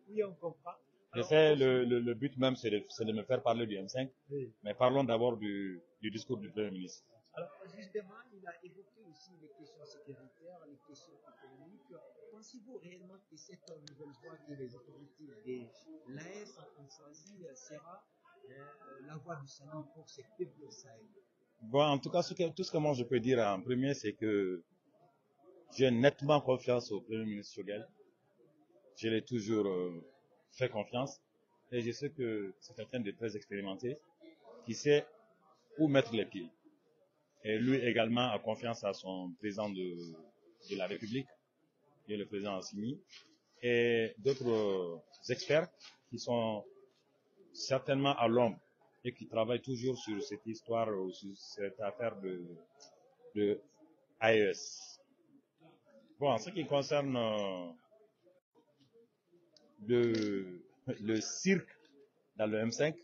Oui, on comprend. Je sais, le but même, c'est de me faire parler du M5. Oui. Mais parlons d'abord du discours du Premier ministre. Alors, justement, il a évoqué aussi les questions sécuritaires, les questions économiques. Pensez-vous réellement que cette nouvelle voie que les autorités de l'AES ont choisie sera la voie du salut pour ces peuples au Sahel? Bon, en tout cas, tout ce que moi je peux dire en premier, c'est que j'ai nettement confiance au Premier ministre Choguel. Je l'ai toujours fait confiance. Et je sais que c'est quelqu'un de très expérimenté, qui sait où mettre les pieds. Et lui également a confiance à son président de la République, qui est le président Assimi, et d'autres experts qui sont certainement à l'ombre et qui travaillent toujours sur cette histoire ou sur cette affaire de AES. Bon, en ce qui concerne le cirque dans le M5,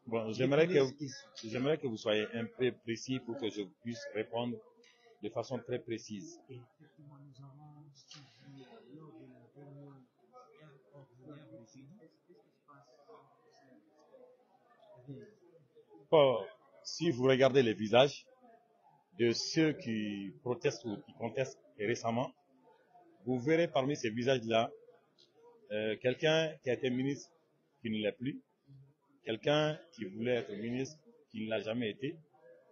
bon, j'aimerais que vous soyez un peu précis pour que je puisse répondre de façon très précise. Effectivement, nous avons suivi lors de la réunion ordinaire de jeudi. Qu'est-ce qui se passe? Bon, si vous regardez les visages de ceux qui protestent ou qui contestent récemment, vous verrez parmi ces visages-là quelqu'un qui a été ministre qui ne l'est plus, quelqu'un qui voulait être ministre qui ne l'a jamais été,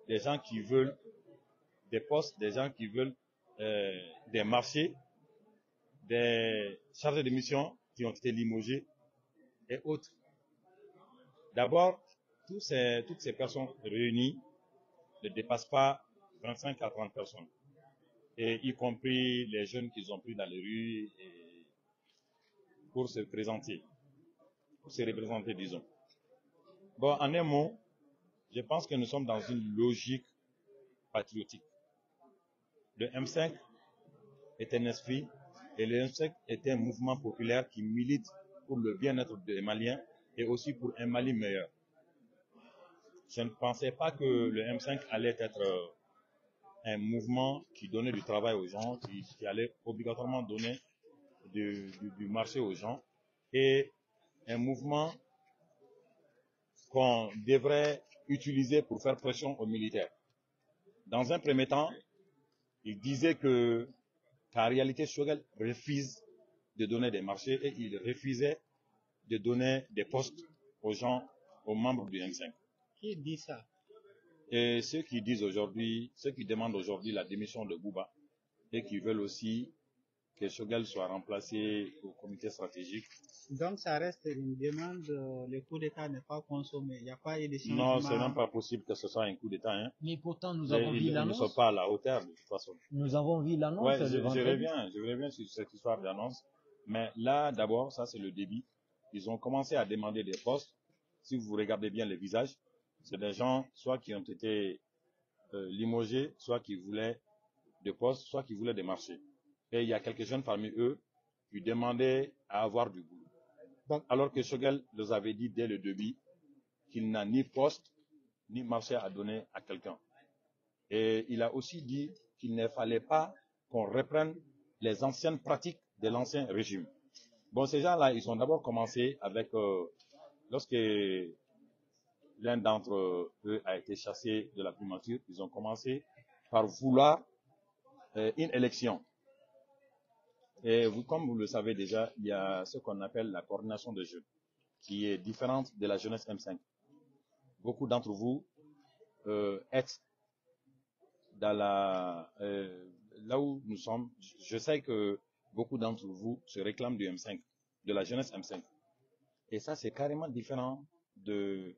des gens qui veulent des postes, des gens qui veulent des marchés, des chargés de mission qui ont été limogés et autres. D'abord, toutes ces personnes réunies ne dépassent pas 25 à 30 personnes, et y compris les jeunes qu'ils ont pris dans les rues pour se présenter, pour se représenter, disons. Bon, en un mot, je pense que nous sommes dans une logique patriotique. Le M5 est un esprit et le M5 est un mouvement populaire qui milite pour le bien-être des Maliens et aussi pour un Mali meilleur. Je ne pensais pas que le M5 allait être un mouvement qui donnait du travail aux gens, qui allait obligatoirement donner du marché aux gens, et un mouvement qu'on devrait utiliser pour faire pression aux militaires. Dans un premier temps, il disait qu'en réalité, Choguel refuse de donner des marchés et il refusait de donner des postes aux gens, aux membres du M5. Qui dit ça? Et ceux qui disent aujourd'hui, ceux qui demandent aujourd'hui la démission de Bouba et qui veulent aussi que Choguel soit remplacé au comité stratégique. Donc ça reste une demande, le coup d'État n'est pas consommé, il n'y a pas eu de Non, changement. c'est même pas possible que ce soit un coup d'État. Hein. Mais pourtant, nous avons vu l'annonce. Ils ne sont pas à la hauteur de toute façon. Nous avons vu l'annonce. Ouais, je reviens sur cette histoire d'annonce. Mais là, d'abord, ça c'est le début. Ils ont commencé à demander des postes. Si vous regardez bien les visages, c'est des gens soit qui ont été limogés, soit qui voulaient des postes, soit qui voulaient des marchés. Et il y a quelques jeunes parmi eux qui demandaient à avoir du boulot. Donc, alors que Choguel nous avait dit dès le début qu'il n'a ni poste, ni marché à donner à quelqu'un. Et il a aussi dit qu'il ne fallait pas qu'on reprenne les anciennes pratiques de l'ancien régime. Bon, ces gens-là, ils ont d'abord commencé avec, lorsque l'un d'entre eux a été chassé de la primature, ils ont commencé par vouloir une élection. Et vous, comme vous le savez déjà, il y a ce qu'on appelle la coordination de jeunes, qui est différente de la jeunesse M5. Beaucoup d'entre vous êtes dans là où nous sommes. Je sais que beaucoup d'entre vous se réclament du M5, de la jeunesse M5. Et ça, c'est carrément différent de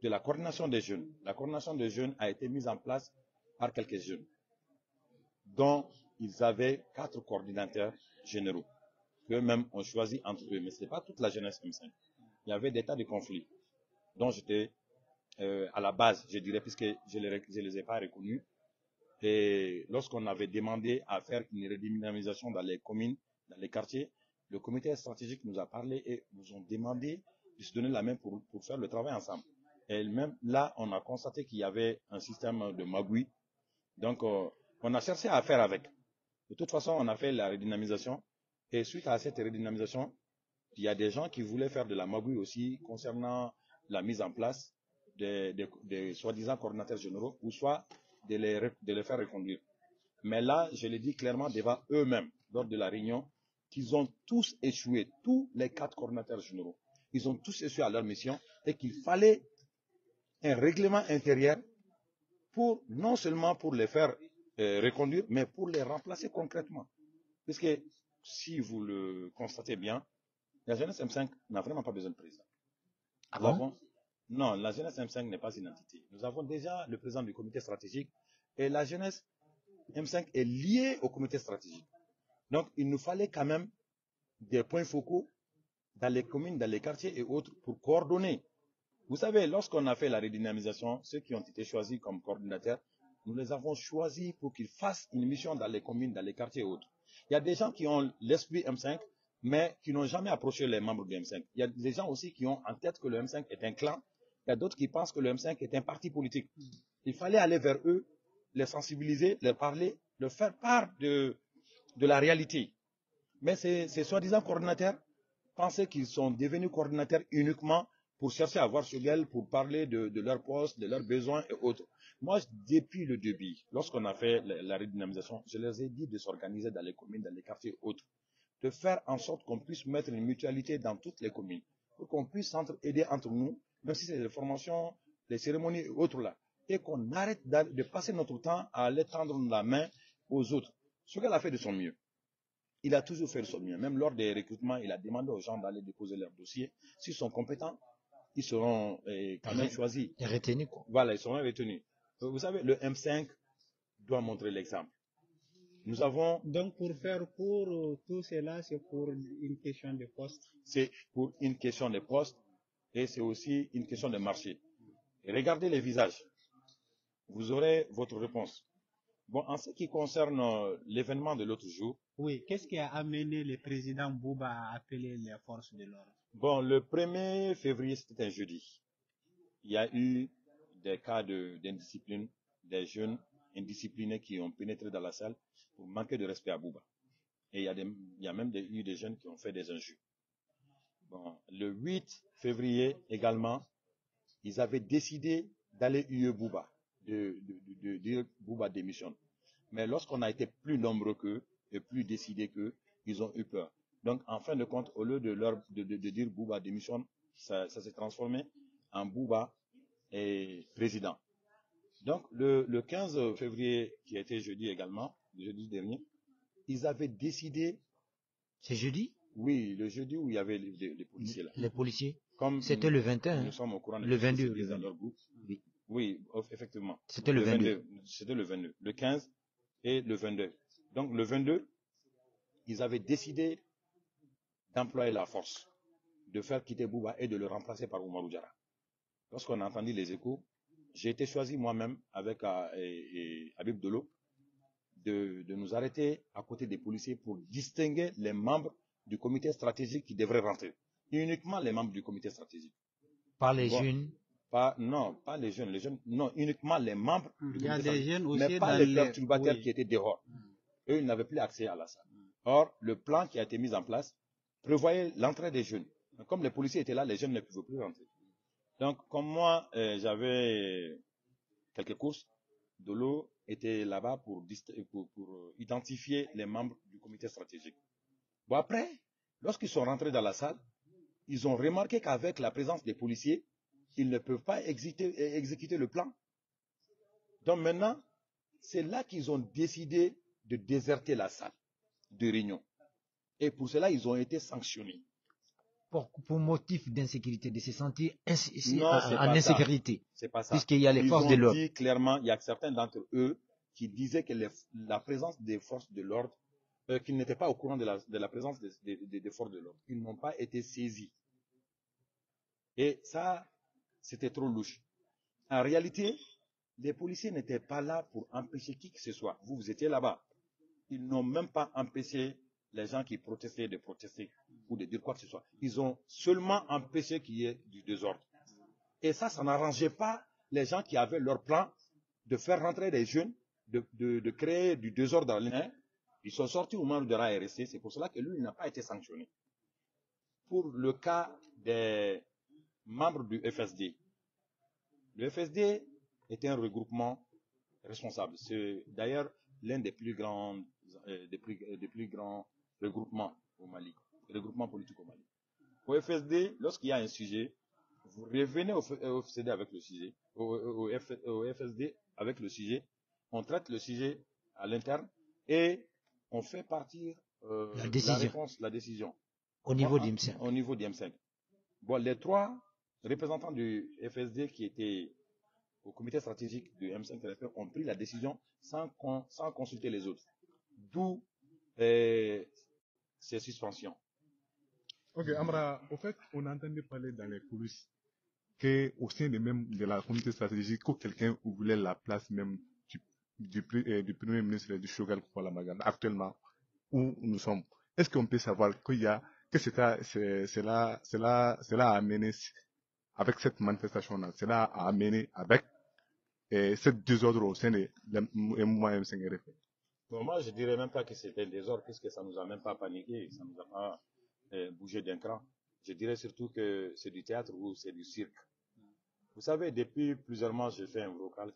la coordination des jeunes. La coordination des jeunes a été mise en place par quelques jeunes, dont ils avaient 4 coordinateurs généraux, qu'eux-mêmes ont choisi entre eux. Mais ce n'est pas toute la jeunesse M5. Il y avait des tas de conflits, dont j'étais à la base, je dirais, puisque je ne les ai pas reconnus. Et lorsqu'on avait demandé à faire une redynamisation dans les communes, dans les quartiers, le comité stratégique nous a parlé et nous ont demandé de se donner la main pour faire le travail ensemble. Et même là, on a constaté qu'il y avait un système de magouille. Donc, on a cherché à faire avec. De toute façon, on a fait la redynamisation. Et suite à cette redynamisation, il y a des gens qui voulaient faire de la magouille aussi concernant la mise en place des soi-disant coordinateurs généraux, ou soit de les faire reconduire. Mais là, je l'ai dit clairement devant eux-mêmes, lors de la réunion, qu'ils ont tous échoué, tous les 4 coordinateurs généraux. Ils ont tous échoué à leur mission et qu'il fallait un règlement intérieur pour, non seulement pour les faire reconduire, mais pour les remplacer concrètement. Parce que, si vous le constatez bien, la jeunesse M5 n'a vraiment pas besoin de président. Ah bon? Non, la jeunesse M5 n'est pas une entité. Nous avons déjà le président du comité stratégique et la jeunesse M5 est liée au comité stratégique. Donc, il nous fallait quand même des points focaux dans les communes, dans les quartiers et autres pour coordonner. Vous savez, lorsqu'on a fait la redynamisation, ceux qui ont été choisis comme coordinateurs, nous les avons choisis pour qu'ils fassent une mission dans les communes, dans les quartiers et autres. Il y a des gens qui ont l'esprit M5, mais qui n'ont jamais approché les membres du M5. Il y a des gens aussi qui ont en tête que le M5 est un clan. Il y a d'autres qui pensent que le M5 est un parti politique. Il fallait aller vers eux, les sensibiliser, leur parler, leur faire part de la réalité. Mais ces soi-disant coordinateurs pensaient qu'ils sont devenus coordinateurs uniquement pour chercher à voir Choguel, pour parler de leurs postes, de leurs besoins et autres. Moi, depuis le début, lorsqu'on a fait la redynamisation, je leur ai dit de s'organiser dans les communes, dans les quartiers et autres, de faire en sorte qu'on puisse mettre une mutualité dans toutes les communes, pour qu'on puisse s'aider entre nous, même si c'est les formations, les cérémonies et autres là, et qu'on arrête de passer notre temps à aller tendre la main aux autres. Choguel a fait de son mieux. Il a toujours fait de son mieux. Même lors des recrutements, il a demandé aux gens d'aller déposer leurs dossiers. S'ils sont compétents, ils seront quand même choisis. Et retenus, quoi. Voilà, ils seront retenus. Vous savez, le M5 doit montrer l'exemple. Nous avons... Donc, pour faire court, tout cela, c'est pour une question de poste. C'est pour une question de poste et c'est aussi une question de marché. Et regardez les visages. Vous aurez votre réponse. Bon, en ce qui concerne l'événement de l'autre jour, Oui, qu'est-ce qui a amené le président Bouba à appeler les forces de l'ordre? bon, le 1er février, c'était un jeudi. Il y a eu des cas d'indiscipline, des jeunes indisciplinés qui ont pénétré dans la salle pour manquer de respect à Bouba. Et il y a même eu des jeunes qui ont fait des injures. Bon, le 8 février également, ils avaient décidé d'aller huer Bouba, de dire Bouba démissionne. Mais lorsqu'on a été plus nombreux qu'eux et plus décidés qu'eux, ils ont eu peur. Donc, en fin de compte, au lieu de dire Bouba démissionne, ça s'est transformé en Bouba est président. Donc, le 15 février, qui a été jeudi également, le jeudi dernier, ils avaient décidé... C'est jeudi? Oui, le jeudi où il y avait les policiers là. Les policiers? Comme C'était le 21. nous sommes au courant de Le 22. dans leur groupe. Oui. Oui, effectivement. C'était le 22. C'était le 22. Le 15 et le 22. Donc, le 22, ils avaient décidé d'employer la force, de faire quitter Bouba et de le remplacer par Oumarou Diarra. Lorsqu'on a entendu les échos, j'ai été choisi moi-même avec Habib Dolo de nous arrêter à côté des policiers pour distinguer les membres du comité stratégique qui devraient rentrer. Uniquement les membres du comité stratégique. Par les jeunes? Non, pas les jeunes, non, uniquement les membres du comité stratégique. Il y a des jeunes aussi mais pas les perturbateurs qui étaient dehors. Eux, ils n'avaient plus accès à la salle. Or, le plan qui a été mis en place prévoyait l'entrée des jeunes. Mais comme les policiers étaient là, les jeunes ne pouvaient plus rentrer. Donc, comme moi, j'avais quelques courses, Dolo était là-bas pour identifier les membres du comité stratégique. Bon, après, lorsqu'ils sont rentrés dans la salle, ils ont remarqué qu'avec la présence des policiers, ils ne peuvent pas exécuter le plan. Donc maintenant, c'est là qu'ils ont décidé de déserter la salle de réunion. Et pour cela, ils ont été sanctionnés. Pour motif d'insécurité, de se sentir en insécurité. C'est pas ça. Puisqu'il y a les forces de l'ordre. Ils ont dit clairement, il y a certains d'entre eux qui disaient que la présence des forces de l'ordre, qu'ils n'étaient pas au courant de la présence des forces de l'ordre. Ils n'ont pas été saisis. Et ça, c'était trop louche. En réalité, les policiers n'étaient pas là pour empêcher qui que ce soit. Vous étiez là-bas. Ils n'ont même pas empêché les gens qui protestaient de protester ou de dire quoi que ce soit. Ils ont seulement empêché qu'il y ait du désordre. Et ça n'arrangeait pas les gens qui avaient leur plan de faire rentrer des jeunes, de créer du désordre dans l'air. Ils sont sortis au moment de la RSC. C'est pour cela que lui, il n'a pas été sanctionné. Pour le cas des membres du FSD, le FSD était un regroupement responsable. C'est d'ailleurs l'un des plus grands regroupements au Mali, regroupement politique au Mali. Au FSD, lorsqu'il y a un sujet, vous revenez au FSD avec le sujet, au FSD avec le sujet, on traite le sujet à l'interne et on fait partir la décision. Au niveau d'IM5. Au niveau d'IM5. Bon, les 3 représentants du FSD qui étaient au comité stratégique du M5 ont pris la décision sans consulter les autres. D'où ces suspensions. Ok, Amra, au fait, on a entendu parler dans les coulisses qu'au sein de la comité stratégique, que quelqu'un voulait la place même du Premier ministre du Chogal Kouala-Magana, actuellement, où nous sommes. Est-ce qu'on peut savoir que cela a amené avec cette manifestation-là, cela a amené avec cette désordre au sein de mouvement M5 RFI? Bon, moi, je dirais même pas que c'était un désordre, puisque ça nous a même pas paniqué, ça nous a pas bougé d'un cran. Je dirais surtout que c'est du théâtre ou c'est du cirque. Vous savez, depuis plusieurs mois, j'ai fait un vocal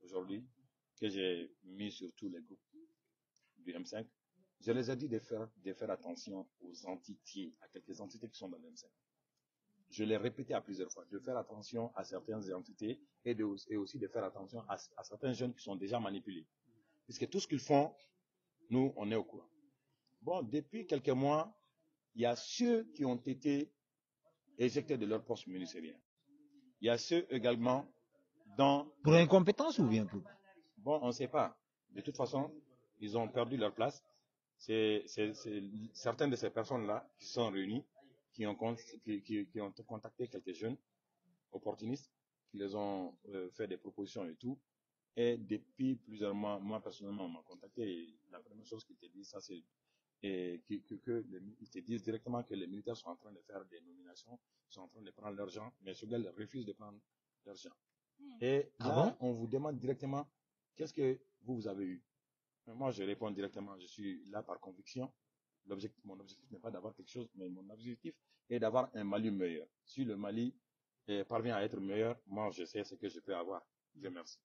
aujourd'hui, que j'ai mis sur tous les groupes du M5. Je les ai dit de faire attention aux entités, à quelques entités qui sont dans le M5. Je l'ai répété à plusieurs fois, de faire attention à certaines entités et aussi de faire attention à certains jeunes qui sont déjà manipulés. Puisque tout ce qu'ils font, nous, on est au courant. Bon, depuis quelques mois, il y a ceux qui ont été éjectés de leur poste ministériel. Il y a ceux également pour incompétence ou bien pour? Bon, on ne sait pas. De toute façon, ils ont perdu leur place. C'est certaines de ces personnes-là qui se sont réunies, qui ont contacté quelques jeunes opportunistes, qui les ont fait des propositions et tout. Et depuis plusieurs mois, moi personnellement, on m'a contacté et la première chose qu'ils te disent, ça c'est ils te disent directement que les militaires sont en train de faire des nominations, sont en train de prendre l'argent, mais ce gars refuse de prendre l'argent. Et Ah là, bon? on vous demande directement, qu'est-ce que vous avez eu? Mais moi, je réponds directement, je suis là par conviction. Mon objectif n'est pas d'avoir quelque chose, mais mon objectif est d'avoir un Mali meilleur. Si le Mali parvient à être meilleur, moi, je sais ce que je peux avoir. Je remercie.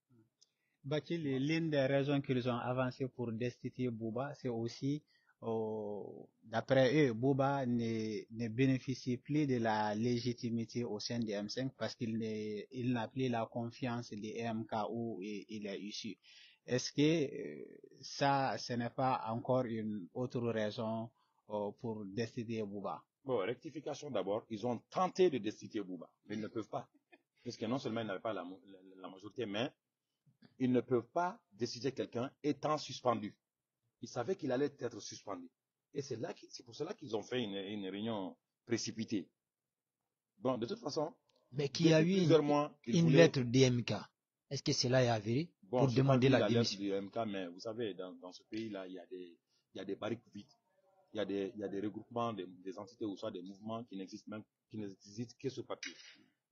Bakil, l'une des raisons qu'ils ont avancées pour destituer Bouba, c'est aussi, d'après eux, Bouba ne bénéficie plus de la légitimité au sein du M5 parce il n'a plus la confiance des EMK où il est issu. Est-ce que ça, ce n'est pas encore une autre raison pour destituer Bouba? Bon, rectification d'abord, ils ont tenté de destituer Bouba, mais ils ne peuvent pas. Parce que non seulement ils n'avaient pas la majorité, mais ils ne peuvent pas décider quelqu'un étant suspendu. Ils savaient qu'il allait être suspendu. Et c'est pour cela qu'ils ont fait une réunion précipitée. Bon, de toute façon, Mais qu'il y a eu plusieurs mois, une lettre DMK. Est-ce que cela est avéré bon, pour j'ai pas demander vu la lettre démission? du MK, mais vous savez, dans ce pays-là, il y a des barriques vides. Il y a des regroupements, des entités ou soit des mouvements qui n'existent que sur papier.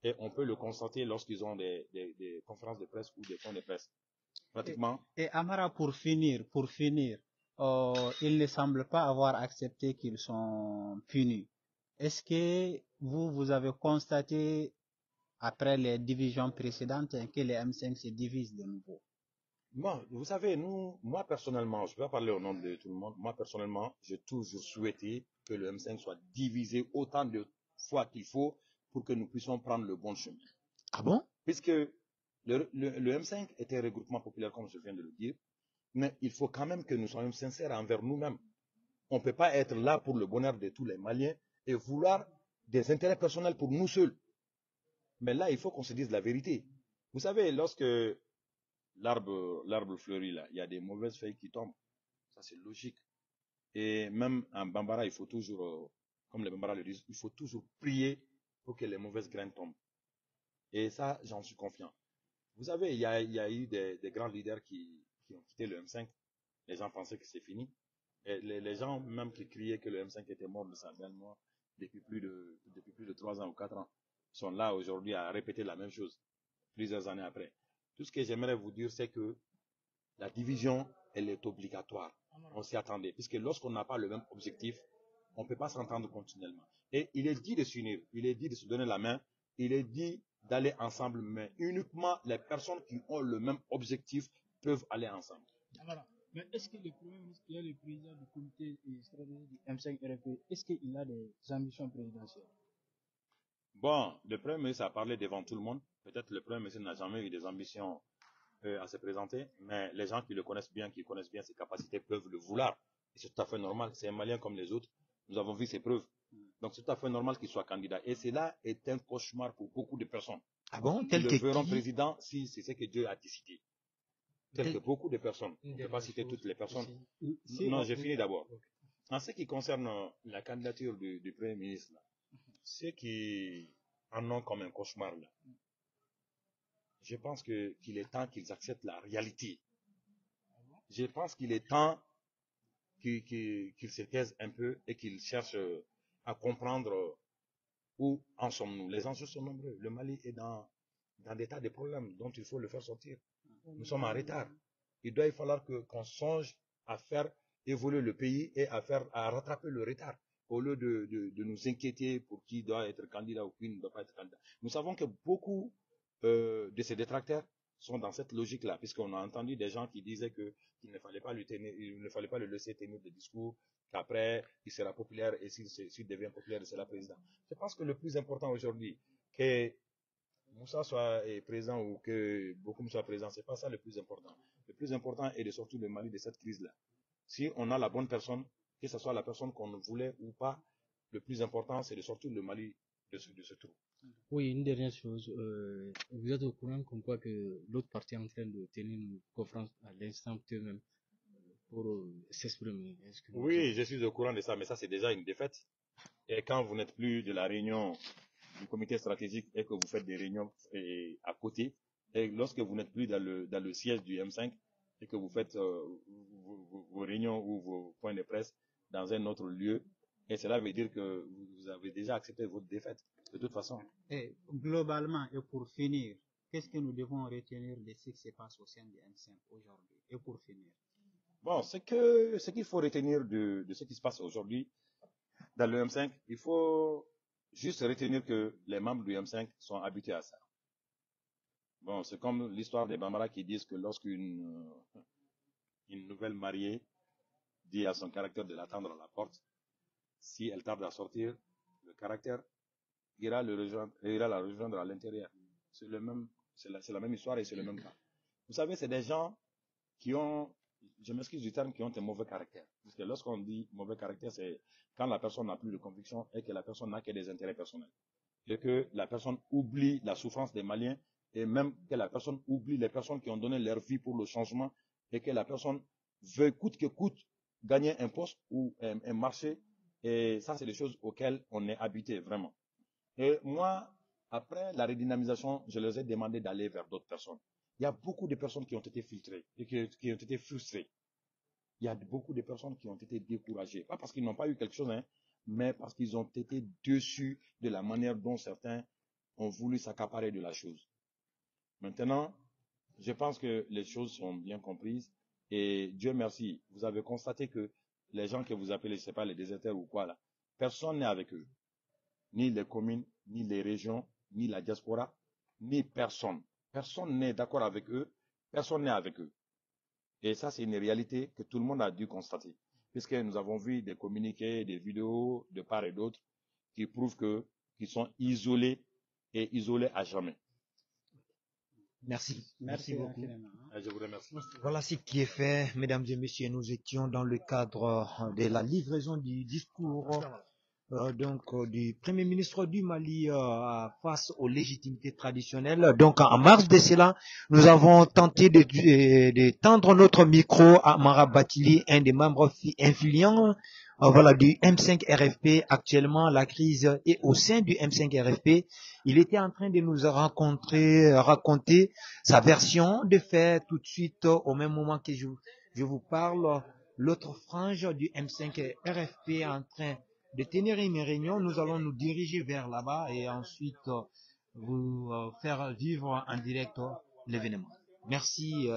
Et on peut le constater lorsqu'ils ont des conférences de presse ou des points de presse. Pratiquement. Et Amara, pour finir, il ne semble pas avoir accepté qu'ils sont punis. Est-ce que vous avez constaté, après les divisions précédentes, que les M5 se divisent de nouveau? Bon, vous savez, moi personnellement, je ne vais pas parler au nom de tout le monde, moi personnellement, j'ai toujours souhaité que le M5 soit divisé autant de fois qu'il faut pour que nous puissions prendre le bon chemin. Ah bon? Puisque le M5 est un regroupement populaire, comme je viens de le dire, mais il faut quand même que nous soyons sincères envers nous-mêmes. On ne peut pas être là pour le bonheur de tous les Maliens et vouloir des intérêts personnels pour nous seuls. Mais là, il faut qu'on se dise la vérité. Vous savez, lorsque l'arbre fleurit là, il y a des mauvaises feuilles qui tombent. Ça, c'est logique. Et même en Bambara, il faut toujours, comme les Bambara le disent, il faut toujours prier pour que les mauvaises graines tombent. Et ça, j'en suis confiant. Vous savez, il y a eu des grands leaders qui ont quitté le M5. Les gens pensaient que c'est fini. Et les gens même qui criaient que le M5 était mort de sa belle mort depuis plus de 3 ans ou 4 ans sont là aujourd'hui à répéter la même chose plusieurs années après. Tout ce que j'aimerais vous dire, c'est que la division, elle est obligatoire. On s'y attendait. Puisque lorsqu'on n'a pas le même objectif, on ne peut pas s'entendre continuellement. Et il est dit de s'unir, il est dit de se donner la main, il est dit d'aller ensemble, mais uniquement les personnes qui ont le même objectif peuvent aller ensemble. Voilà. Mais est-ce que le Premier ministre, qui est le président du comité stratégique du M5 RFP, est-ce qu'il a des ambitions présidentielles? Bon, le Premier ministre a parlé devant tout le monde. Peut-être le Premier ministre n'a jamais eu des ambitions à se présenter, mais les gens qui le connaissent bien, qui connaissent bien ses capacités, peuvent le vouloir. Et c'est tout à fait normal. C'est un Malien comme les autres. Nous avons vu ses preuves. Donc c'est tout à fait normal qu'il soit candidat. Et cela est un cauchemar pour beaucoup de personnes. Ah bon? Ils le verront président si c'est ce que Dieu a décidé. Tel que beaucoup de personnes. On ne peut pas citer toutes les personnes. Non, j'ai fini d'abord. En ce qui concerne la candidature du Premier ministre, là, ceux qui en ont comme un cauchemar, là, je pense qu'il est temps qu'ils acceptent la réalité. Je pense qu'il est temps qu'ils se taisent un peu et qu'ils cherchent à comprendre où en sommes-nous. Les enjeux sont nombreux. Le Mali est dans des tas de problèmes dont il faut le faire sortir. Nous sommes en retard. Il doit falloir qu'on songe à faire évoluer le pays et à rattraper le retard au lieu de nous inquiéter pour qui doit être candidat ou qui ne doit pas être candidat. Nous savons que beaucoup de ces détracteurs sont dans cette logique-là, puisqu'on a entendu des gens qui disaient qu'il ne fallait pas le laisser tenir des discours, qu'après il sera populaire et s'il devient populaire, il sera président. Je pense que le plus important aujourd'hui, que Moussa soit président ou que Bokoum soit président, c'est pas ça le plus important. Le plus important est de sortir le Mali de cette crise-là. Si on a la bonne personne, que ce soit la personne qu'on voulait ou pas, le plus important c'est de sortir le Mali de ce trou. Oui, une dernière chose. Vous êtes au courant comme quoi que l'autre partie est en train de tenir une conférence à l'instant même pour s'exprimer. Oui, je suis au courant de ça, mais ça c'est déjà une défaite. Et quand vous n'êtes plus de la réunion du comité stratégique et que vous faites des réunions à côté, Et lorsque vous n'êtes plus dans le siège du M5 et que vous faites vos réunions ou vos points de presse dans un autre lieu, et cela veut dire que vous avez déjà accepté votre défaite, de toute façon. Et globalement, et pour finir, qu'est-ce que nous devons retenir de ce qui se passe au sein du M5 aujourd'hui? Et pour finir. Bon, ce qu'il faut retenir de ce qui se passe aujourd'hui dans le M5, il faut juste retenir que les membres du M5 sont habitués à ça. Bon, c'est comme l'histoire des Bambara qui disent que lorsqu'une nouvelle mariée dit à son caractère de l'attendre à la porte, si elle tarde à sortir, le caractère ira la rejoindre à l'intérieur. C'est la même histoire et c'est le même cas. Vous savez, c'est des gens qui ont, je m'excuse du terme, qui ont un mauvais caractère. Parce que lorsqu'on dit mauvais caractère, c'est quand la personne n'a plus de conviction et que la personne n'a que des intérêts personnels. Et que la personne oublie la souffrance des Maliens et même que la personne oublie les personnes qui ont donné leur vie pour le changement et que la personne veut coûte que coûte gagner un poste ou un marché. Et ça, c'est des choses auxquelles on est habitué vraiment. Et moi, après la redynamisation, je leur ai demandé d'aller vers d'autres personnes. Il y a beaucoup de personnes qui ont été filtrées et qui ont été frustrées. Il y a beaucoup de personnes qui ont été découragées. Pas parce qu'ils n'ont pas eu quelque chose, hein, mais parce qu'ils ont été déçus de la manière dont certains ont voulu s'accaparer de la chose. Maintenant, je pense que les choses sont bien comprises et Dieu merci, vous avez constaté que les gens que vous appelez, je ne sais pas, les déserteurs ou quoi là, personne n'est avec eux. Ni les communes, ni les régions, ni la diaspora, ni personne. Personne n'est d'accord avec eux, personne n'est avec eux. Et ça, c'est une réalité que tout le monde a dû constater. Puisque nous avons vu des communiqués, des vidéos de part et d'autre qui prouvent qu'ils sont isolés et isolés à jamais. Merci. Merci beaucoup. Je vous remercie. Voilà ce qui est fait, mesdames et messieurs. Nous étions dans le cadre de la livraison du discours du Premier ministre du Mali face aux légitimités traditionnelles. Donc, en marge de cela, nous avons tenté de tendre notre micro à Mara Batili, un des membres influents du M5 RFP. Actuellement, la crise est au sein du M5 RFP. Il était en train de nous raconter sa version de fait tout de suite au même moment que je vous parle. L'autre frange du M5 RFP est en train de tenir une réunion. Nous allons nous diriger vers là-bas et ensuite vous faire vivre en direct l'événement. Merci.